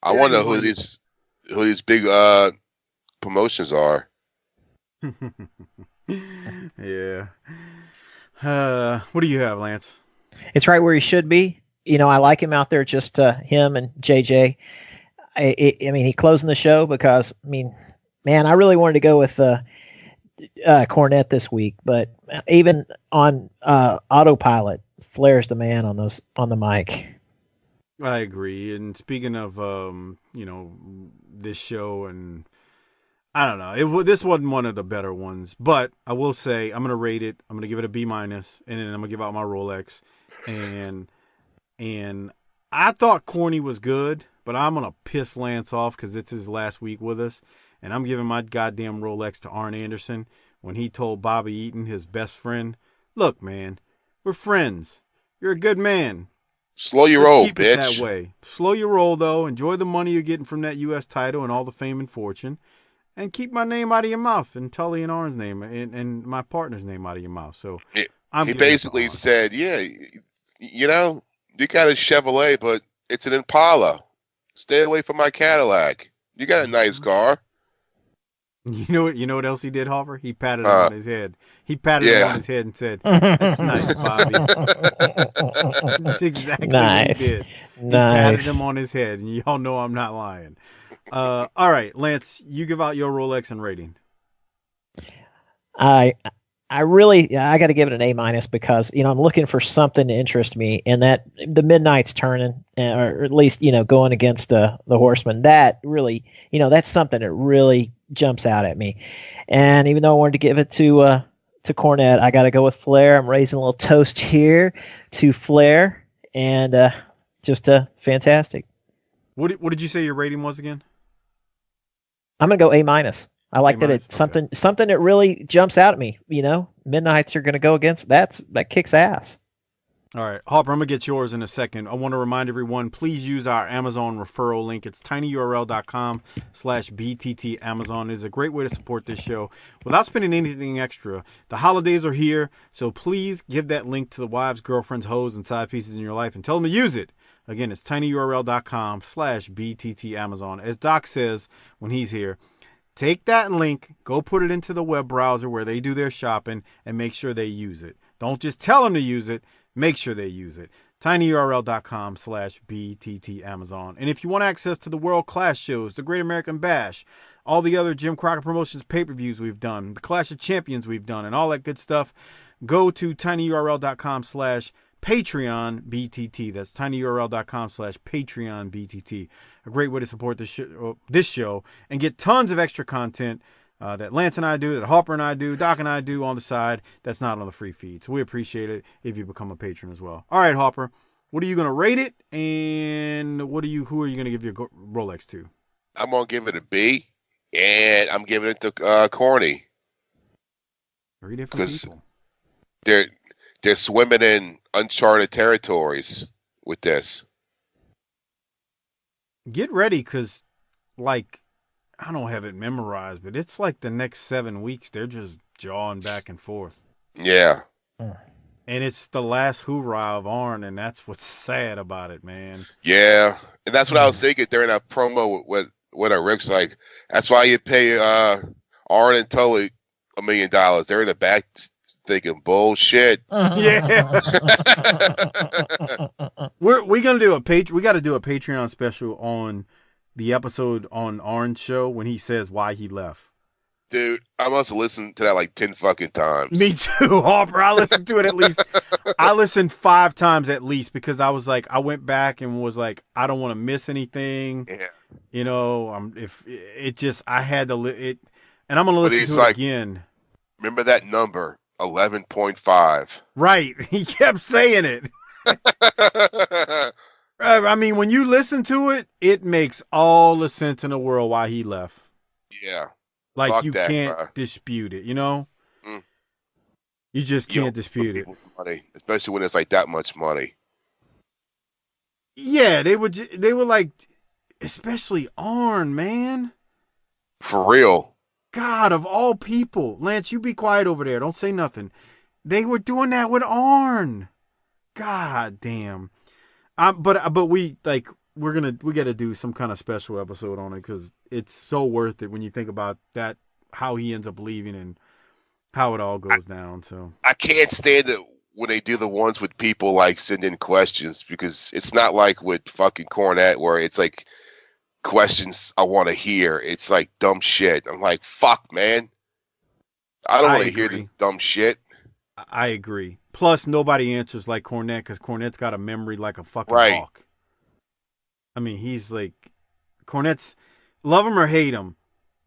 I wonder who these big promotions are. Yeah. What do you have, Lance? It's right where he should be. You know, I like him out there, just him and JJ. I mean, he closing the show because, I mean, man, I really wanted to go with Cornette this week, but even on autopilot, Flair's the man on the mic. I agree. And speaking of, this show and I don't know. This wasn't one of the better ones, but I will say I'm gonna rate it. I'm gonna give it a B-, and then I'm gonna give out my Rolex. And I thought Corny was good, but I'm gonna piss Lance off because it's his last week with us, and I'm giving my goddamn Rolex to Arn Anderson when he told Bobby Eaton, his best friend, "Look, man, we're friends. You're a good man. Slow your roll, keep bitch." It that way. Slow your roll, though. Enjoy the money you're getting from that U.S. title and all the fame and fortune. And keep my name out of your mouth and Tully and Arn's name and my partner's name out of your mouth. So he basically said, yeah, you know, you got a Chevrolet, but it's an Impala. Stay away from my Cadillac. You got a nice car. You know what else he did, Harper? He patted him on his head. He patted him on his head and said, "That's nice, Bobby." That's exactly what he did. He patted him on his head, and y'all know I'm not lying. All right, Lance, you give out your Rolex and rating. I got to give it an A- because I'm looking for something to interest me, and that the Midnight's turning, or at least going against the Horseman. That really, that's something that really jumps out at me. And even though I wanted to give it to Cornette, I got to go with Flair. I'm raising a little toast here to Flair, and just fantastic. What did you say your rating was again? I'm gonna go A-. I like that it's something that really jumps out at me. Midnights are gonna go against that kicks ass. All right, Harper, I'm gonna get yours in a second. I want to remind everyone, please use our Amazon referral link. It's tinyurl.com/BTT Amazon. It is a great way to support this show without spending anything extra. The holidays are here, so please give that link to the wives, girlfriends, hoes, and side pieces in your life and tell them to use it. Again, it's tinyurl.com/BTT Amazon. As Doc says when he's here, take that link, go put it into the web browser where they do their shopping, and make sure they use it. Don't just tell them to use it. Make sure they use it. tinyurl.com/BTT Amazon. And if you want access to the world-class shows, the Great American Bash, all the other Jim Crockett Promotions pay-per-views we've done, the Clash of Champions we've done, and all that good stuff, go to tinyurl.com/Patreon BTT. That's tinyurl.com/Patreon BTT. A great way to support this show and get tons of extra content that Lance and I do, that Harper and I do, Doc and I do on the side. That's not on the free feed. So we appreciate it if you become a patron as well. All right, Harper, what are you going to rate it, and who are you going to give your Rolex to? I'm going to give it a B, and I'm giving it to Corny. Three different people. They're swimming in uncharted territories with this. Get ready, because, I don't have it memorized, but it's like the next 7 weeks, they're just jawing back and forth. Yeah. And it's the last hoorah of Arn, and that's what's sad about it, man. Yeah. And that's what I was thinking during that promo with Rick's like, that's why you pay Arn and Tully $1 million. They're in the back thinking bullshit. Yeah. we got to do a Patreon special on the episode on Arn's show when he says why he left. Dude, I must have listened to that like 10 fucking times. Me too, Harper. I listened to it at least. I listened 5 times at least because I was like, I went back and was like, I don't want to miss anything. Yeah. I had to it, and I'm gonna listen to it again. Remember that number, 11.5. Right. He kept saying it. I mean, when you listen to it, it makes all the sense in the world why he left. Yeah. Like, you can't dispute it, You just can't dispute it. Money, especially when it's like that much money. Yeah, they were like, especially Arn, man. For real. God, of all people. Lance, you be quiet over there. Don't say nothing. They were doing that with Arn. God damn. But we got to do some kind of special episode on it because it's so worth it when you think about that, how he ends up leaving and how it all goes down. So I can't stand it when they do the ones with people like send in questions because it's not like with fucking Cornette where it's like questions I want to hear. It's like dumb shit. I'm like, fuck, man. I don't want to hear this dumb shit. I agree. Plus, nobody answers like Cornette because Cornette's got a memory like a fucking hawk. I mean, he's like, Cornette's, love him or hate him,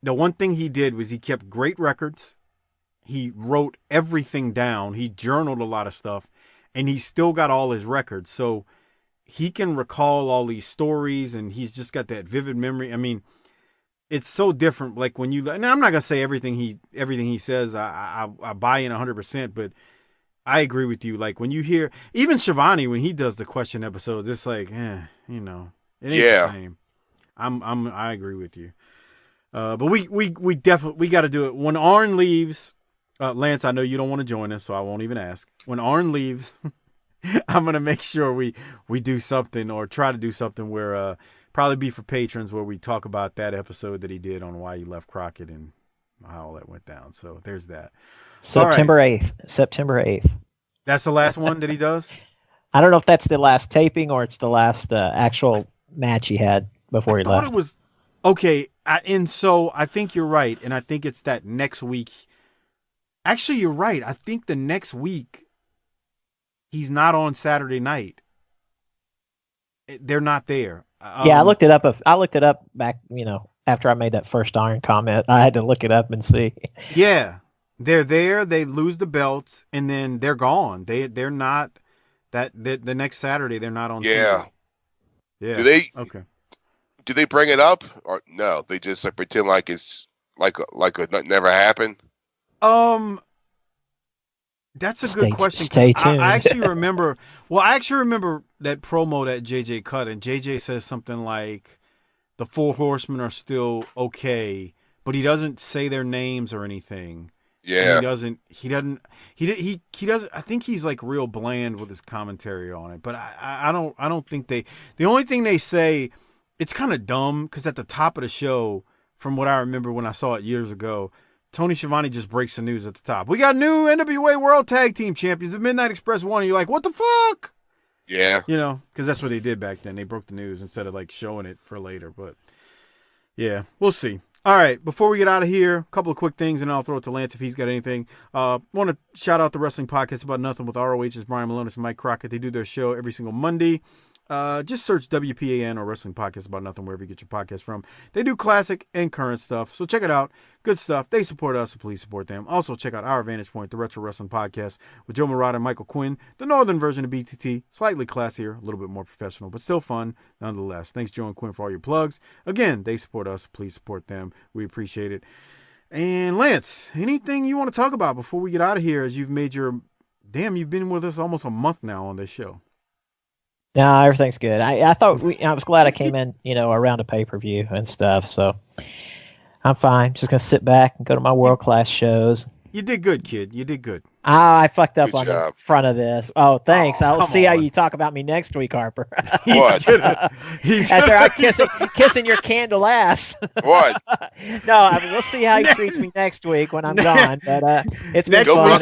the one thing he did was he kept great records. He wrote everything down. He journaled a lot of stuff, and he still got all his records. So he can recall all these stories, and he's just got that vivid memory. I mean, it's so different. Like when you, and I'm not gonna say everything he says I buy in 100%, but I agree with you. Like when you hear even Shivani when he does the question episodes, it's like, it ain't the same. I agree with you. But we definitely got to do it when Arn leaves. Lance, I know you don't want to join us, so I won't even ask. When Arn leaves, I'm gonna make sure we do something or try to do something where probably be for patrons where we talk about that episode that he did on why he left Crockett and how all that went down. So there's that. September 8th. September 8th. That's the last one that he does? I don't know if that's the last taping or it's the last actual match he had before he left. I thought it was okay. And so I think you're right, and I think it's that next week. Actually, you're right. I think the next week he's not on Saturday night. They're not there. Yeah, I looked it up. I looked it up back, after I made that first Iron comment. I had to look it up and see. Yeah, they're there. They lose the belts, and then they're gone. They're not the next Saturday. They're not on. Yeah. TV. Yeah. Do they bring it up or no? They just pretend like it's like it never happened. That's a good question. Stay tuned. I actually remember. Well, I actually remember that promo that JJ cut, and JJ says something like, "The Four Horsemen are still okay," but he doesn't say their names or anything. Yeah, and he doesn't. I think he's like real bland with his commentary on it. But I don't think they. The only thing they say, it's kind of dumb because at the top of the show, from what I remember when I saw it years ago, Tony Schiavone just breaks the news at the top. We got new NWA World Tag Team Champions. The Midnight Express won. And you're like, what the fuck? Yeah. Because that's what they did back then. They broke the news instead of like showing it for later. But yeah, we'll see. All right, before we get out of here, a couple of quick things, and I'll throw it to Lance if he's got anything. Want to shout out the Wrestling Podcast About Nothing with ROH's Brian Malonis and Mike Crockett. They do their show every single Monday. Just search WPAN or Wrestling Podcast About Nothing wherever you get your podcast from. They do classic and current stuff, so check it out. Good stuff. They support us, so please support them. Also, check out Our Vantage Point, the Retro Wrestling Podcast with Joe Murata and Michael Quinn, the northern version of BTT, slightly classier, a little bit more professional, but still fun nonetheless. Thanks, Joe and Quinn, for all your plugs. Again, they support us, so please support them. We appreciate it. And Lance, anything you want to talk about before we get out of here as you've made your... Damn, you've been with us almost a month now on this show. No, everything's good. I was glad I came in, around a pay-per-view and stuff. So I'm fine. Just gonna sit back and go to my world-class shows. You did good, kid. You did good. I fucked up on the front of this. Oh, thanks. I'll see how you talk about me next week, Harper. What? After I'm kissing your candle ass. What? No, we'll see how he treats me next week when I'm gone. But it's been fun.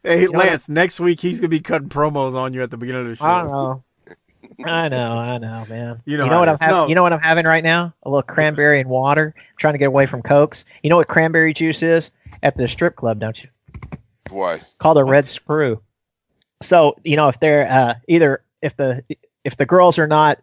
Hey, Lance, next week he's going to be cutting promos on you at the beginning of the show. I know, man. You know what I'm having? You know what I'm having right now? A little cranberry and water. I'm trying to get away from Cokes. You know what cranberry juice is? At the strip club, don't you? What? Called a red screw. So, if they're either if the girls are not,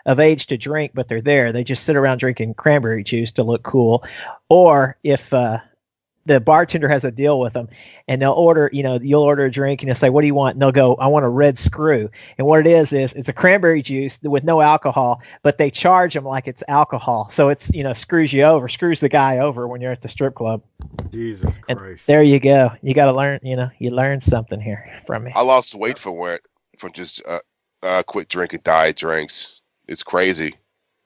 of age to drink, but they're there, they just sit around drinking cranberry juice to look cool. Or if the bartender has a deal with them and they'll order, you'll order a drink and you'll say, what do you want? And they'll go, I want a red screw. And what it is it's a cranberry juice with no alcohol, but they charge them like it's alcohol. So it's, screws the guy over when you're at the strip club. Jesus Christ. And there you go. You got to learn, you learn something here from me. I lost weight from just quit drinking diet drinks. It's crazy.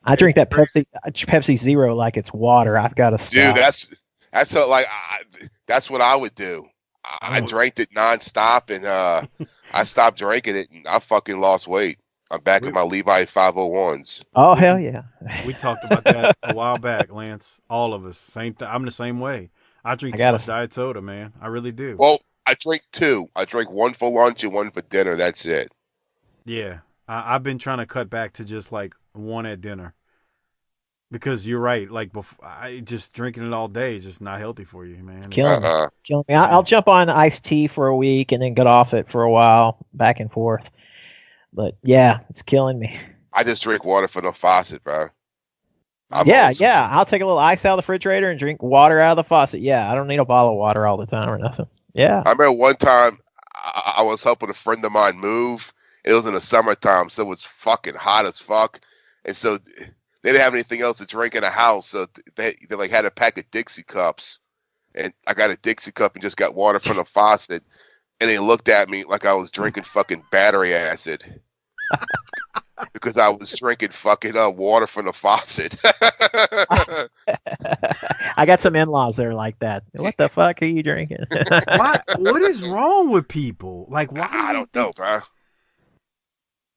I drink that Pepsi Zero like it's water. I've got to stop. Dude, that's what I would do. I drank it nonstop, and I stopped drinking it, and I fucking lost weight. I'm back in my Levi 501s. Oh hell yeah! We talked about that a while back, Lance. All of us, same. I'm the same way. I drink too much diet soda, man. I really do. Well, I drink two. I drink one for lunch and one for dinner. That's it. Yeah, I've been trying to cut back to just like one at dinner. Because you're right, like just drinking it all day is just not healthy for you, man. Killing me. I'll jump on iced tea for a week and then get off it for a while, back and forth. But yeah, it's killing me. I just drink water from the faucet, bro. Yeah. I'll take a little ice out of the refrigerator and drink water out of the faucet. Yeah, I don't need a bottle of water all the time or nothing. Yeah. I remember one time I was helping a friend of mine move. It was in the summertime, so it was fucking hot as fuck. And so they didn't have anything else to drink in the house, so they like had a pack of Dixie cups. And I got a Dixie cup and just got water from the faucet. And they looked at me like I was drinking fucking battery acid. Because I was drinking fucking water from the faucet. I got some in-laws that are like that. What the fuck are you drinking? What is wrong with people? Like, why? I don't know, bro.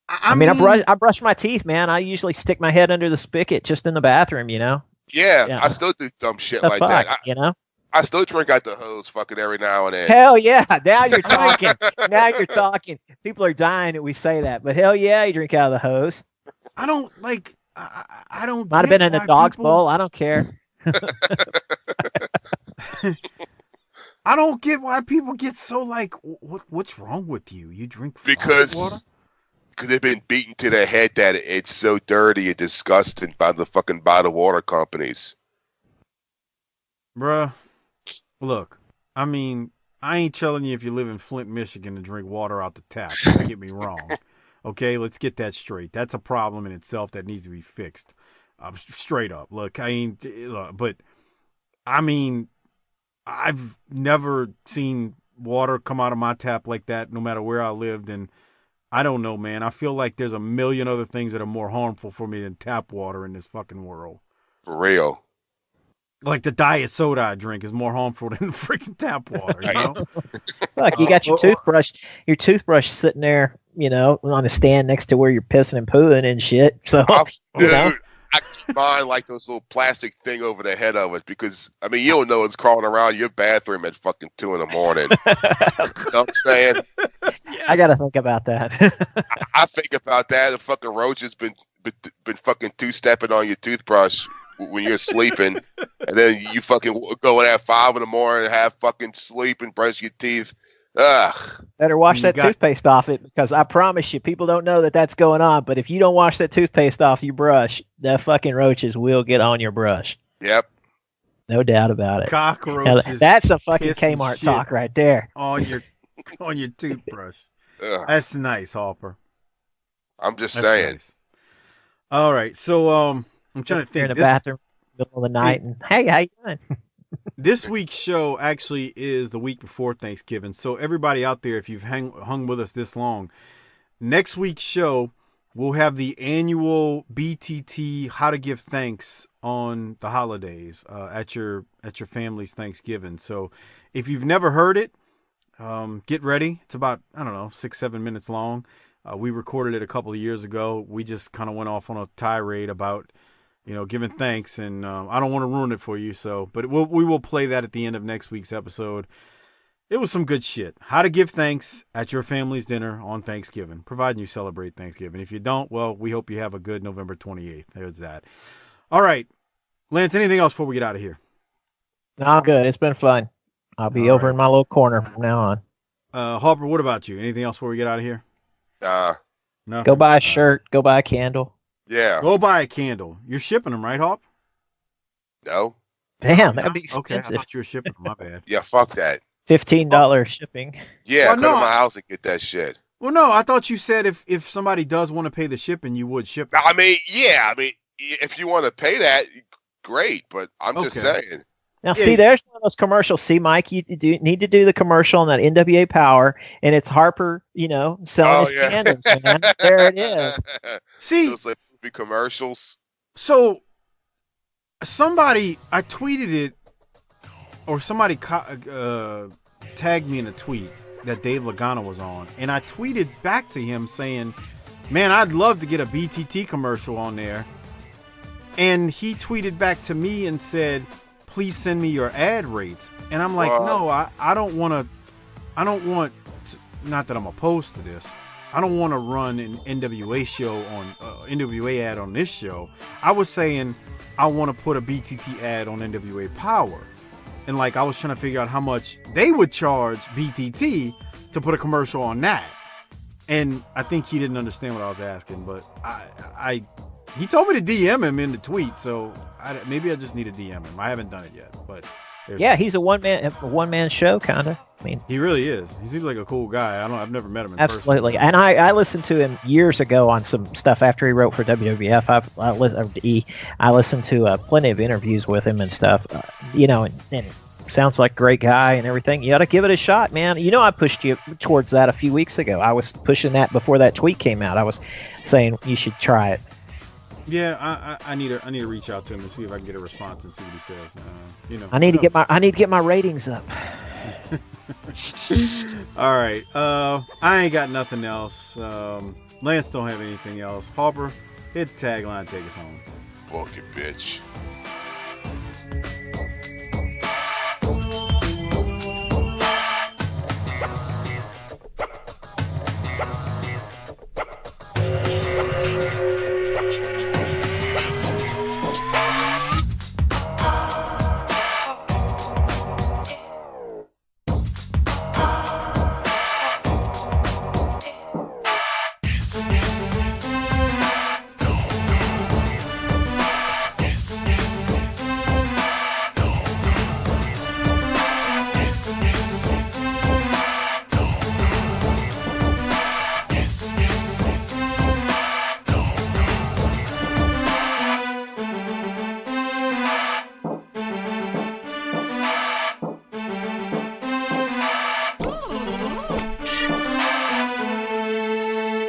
I mean, I brush my teeth, man. I usually stick my head under the spigot just in the bathroom, you know? Yeah. I still do dumb shit like that. You know? I still drink out the hose fucking every now and then. Hell yeah. Now you're talking. Now you're talking. People are dying that we say that. But hell yeah, you drink out of the hose. I don't like, I don't. Might have been in the dog's bowl. I don't care. I don't get why people get so like, what's wrong with you? You drink water? Because they've been beaten to their head that it's so dirty and disgusting by the fucking bottled water companies. Bruh. Look, I mean, I ain't telling you if you live in Flint, Michigan to drink water out the tap. Don't get me wrong. Okay, let's get that straight. That's a problem in itself that needs to be fixed. Straight up. Look, but I mean, I've never seen water come out of my tap like that, no matter where I lived. And I don't know, man. I feel like there's a million other things that are more harmful for me than tap water in this fucking world. For real. Like the diet soda I drink is more harmful than freaking tap water, you know? Look, you got your toothbrush sitting there, you know, on a stand next to where you're pissing and pooing and shit. So, dude, I keep mine like those little plastic thing over the head of it because, I mean, you don't know it's crawling around your bathroom at fucking 2 a.m. You know what I'm saying? Yes. I got to think about that. I think about that. The fucking roach has been fucking two-stepping on your toothbrush when you're sleeping, and then you fucking go in at 5 a.m. and have fucking sleep and brush your teeth. Ugh. Better wash that toothpaste off it, because I promise you, people don't know that that's going on. But if you don't wash that toothpaste off your brush, the fucking roaches will get on your brush. Yep. No doubt about it. Cockroaches. That's a fucking Kmart talk right there. On your toothbrush. Ugh. That's nice, Harper. I'm just saying. Nice. All right, so I'm trying to think. You're in the bathroom, middle of the night, and hey, how you doing? This week's show actually is the week before Thanksgiving. So everybody out there, if you've hung with us this long, next week's show we'll have the annual BTT How to Give Thanks on the holidays at your family's Thanksgiving. So if you've never heard it, get ready. It's about 6-7 minutes long. We recorded it a couple of years ago. We just kind of went off on a tirade about giving thanks, and I don't want to ruin it for you. But we will play that at the end of next week's episode. It was some good shit. How to give thanks at your family's dinner on Thanksgiving, providing you celebrate Thanksgiving. If you don't, well, we hope you have a good November 28th. There's that. All right, Lance. Anything else before we get out of here? No, I'm good. It's been fun. I'll be over in my little corner from now on. Harper, what about you? Anything else before we get out of here? No. Go buy a shirt. Go buy a candle. Yeah. Go buy a candle. You're shipping them, right, Hop? No. Damn, that'd be expensive. Okay, I thought you were shipping them. My bad. Yeah, fuck that. $15 shipping. Yeah, come to my house and get that shit. Well, no, I thought you said if somebody does want to pay the shipping, you would ship it. I mean, if you want to pay that, great. But I'm just saying. Now, see, there's one of those commercials. See, Mike, you need to do the commercial on that NWA Power, and it's Harper, selling his candles, man. There it is. See, those like movie commercials. So, I tweeted it, or somebody tagged me in a tweet that Dave Lagana was on, and I tweeted back to him saying, man, I'd love to get a BTT commercial on there. And he tweeted back to me and said, please send me your ad rates. And I'm like, no, I don't want to, not that I'm opposed to this. I don't want to run an NWA show on NWA ad on this show. I was saying I want to put a BTT ad on NWA Power. And I was trying to figure out how much they would charge BTT to put a commercial on that. And I think he didn't understand what I was asking, but He told me to DM him in the tweet, so maybe I just need to DM him. I haven't done it yet, but yeah, he's a one man show kind of. I mean, he really is. He seems like a cool guy. I've never met him in absolutely. person. And I listened to him years ago on some stuff after he wrote for WWF. I listened to plenty of interviews with him and stuff. And sounds like a great guy and everything. You ought to give it a shot, man. I pushed you towards that a few weeks ago. I was pushing that before that tweet came out. I was saying you should try it. Yeah, I need to reach out to him and see if I can get a response and see what he says. I need to get my ratings up. All right. I ain't got nothing else. Lance don't have anything else. Harper, hit the tagline, take us home. Book it, bitch.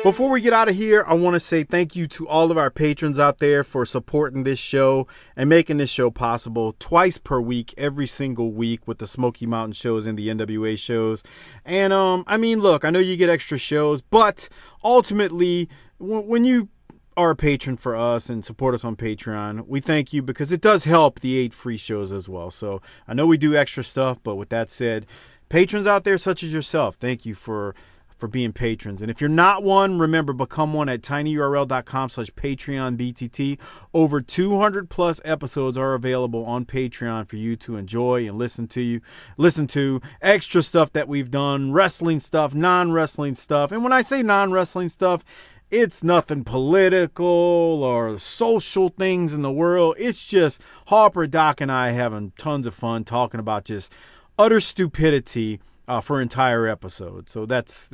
Before we get out of here, I want to say thank you to all of our patrons out there for supporting this show and making this show possible twice per week, every single week with the Smoky Mountain shows and the NWA shows. And, look, I know you get extra shows, but ultimately, when you are a patron for us and support us on Patreon, we thank you because it does help the 8 free shows as well. So I know we do extra stuff, but with that said, patrons out there such as yourself, thank you for being patrons. And if you're not one, remember, become one at tinyurl.com/PatreonBTT. Over 200 plus episodes are available on Patreon for you to enjoy and listen to extra stuff that we've done, wrestling stuff, non-wrestling stuff. And when I say non-wrestling stuff, it's nothing political or social things in the world. It's just Harper, Doc, and I having tons of fun talking about just utter stupidity for entire episodes. So that's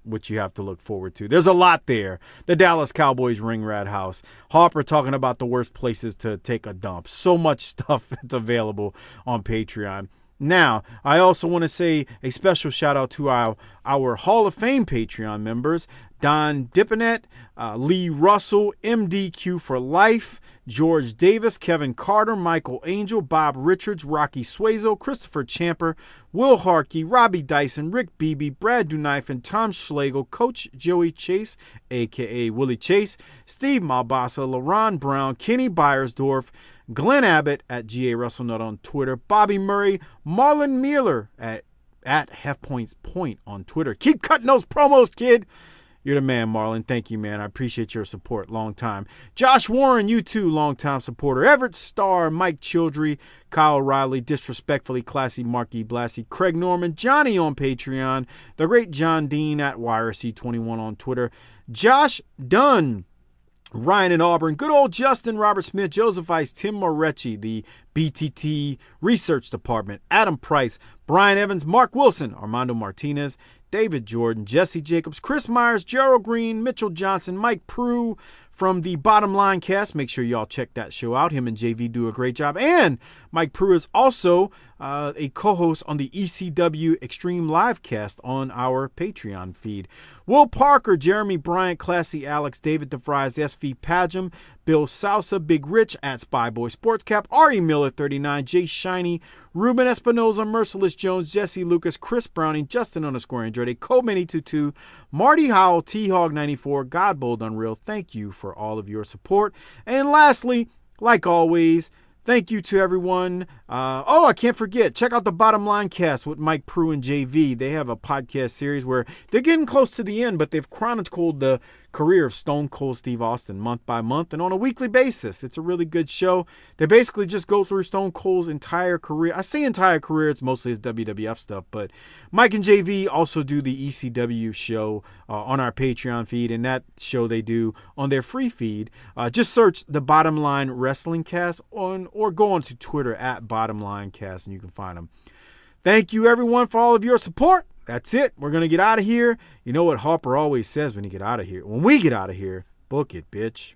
what you have to look forward to. There's a lot there. The Dallas Cowboys ring rat house. Harper talking about the worst places to take a dump. So much stuff that's available on Patreon. Now, I also want to say a special shout out to our Hall of Fame Patreon members, Don Dipponet, Lee Russell, MDQ for Life, George Davis, Kevin Carter, Michael Angel, Bob Richards, Rocky Suazo, Christopher Champer, Will Harkey, Robbie Dyson, Rick Beebe, Brad Duknife, and Tom Schlegel, Coach Joey Chase, a.k.a. Willie Chase, Steve Malbasa, LaRon Brown, Kenny Byersdorf, Glenn Abbott at GA WrestleNut on Twitter, Bobby Murray, Marlon Mueller at Halfpoints Point on Twitter. Keep cutting those promos, kid. You're the man, Marlon. Thank you, man. I appreciate your support. Long time. Josh Warren, you too, long-time supporter. Everett Starr, Mike Childry, Kyle Riley, Disrespectfully Classy, Marky Blassie, Craig Norman, Johnny on Patreon, the great John Dean at YRC21 on Twitter, Josh Dunn, Ryan in Auburn, good old Justin, Robert Smith, Joseph Ice, Tim Morecci, the BTT Research Department, Adam Price, Brian Evans, Mark Wilson, Armando Martinez, David Jordan, Jesse Jacobs, Chris Myers, Gerald Green, Mitchell Johnson, Mike Prue from the Bottom Line Cast. Make sure y'all check that show out. Him and JV do a great job. And Mike Prue is also a co-host on the ECW Extreme Live Cast on our Patreon feed. Will Parker, Jeremy Bryant, Classy Alex, David DeVries, SV Pagem, Bill Sousa, Big Rich at Spyboy Sportscap, Ari Miller 39, Jay Shiny, Ruben Espinoza, Merciless Jones, Jesse Lucas, Chris Browning, Justin _Andrade, Coleman822, Marty Howell, T-Hog94, Godbold Unreal. Thank you for all of your support. And lastly, like always, thank you to everyone. I can't forget, check out the Bottom Line Cast with Mike Prue and JV. They have a podcast series where they're getting close to the end, but they've chronicled the career of Stone Cold Steve Austin month by month and on a weekly basis. It's a really good show. They basically just go through Stone Cold's entire career. I say entire career, it's mostly his WWF stuff, but Mike and JV also do the ECW show on our Patreon feed, and that show they do on their free feed. Just search the Bottom Line Wrestling Cast or go on to Twitter at Bottom Line Cast and you can find them. Thank you, everyone, for all of your support. That's it. We're going to get out of here. You know what Harper always says when we get out of here? Book it, bitch.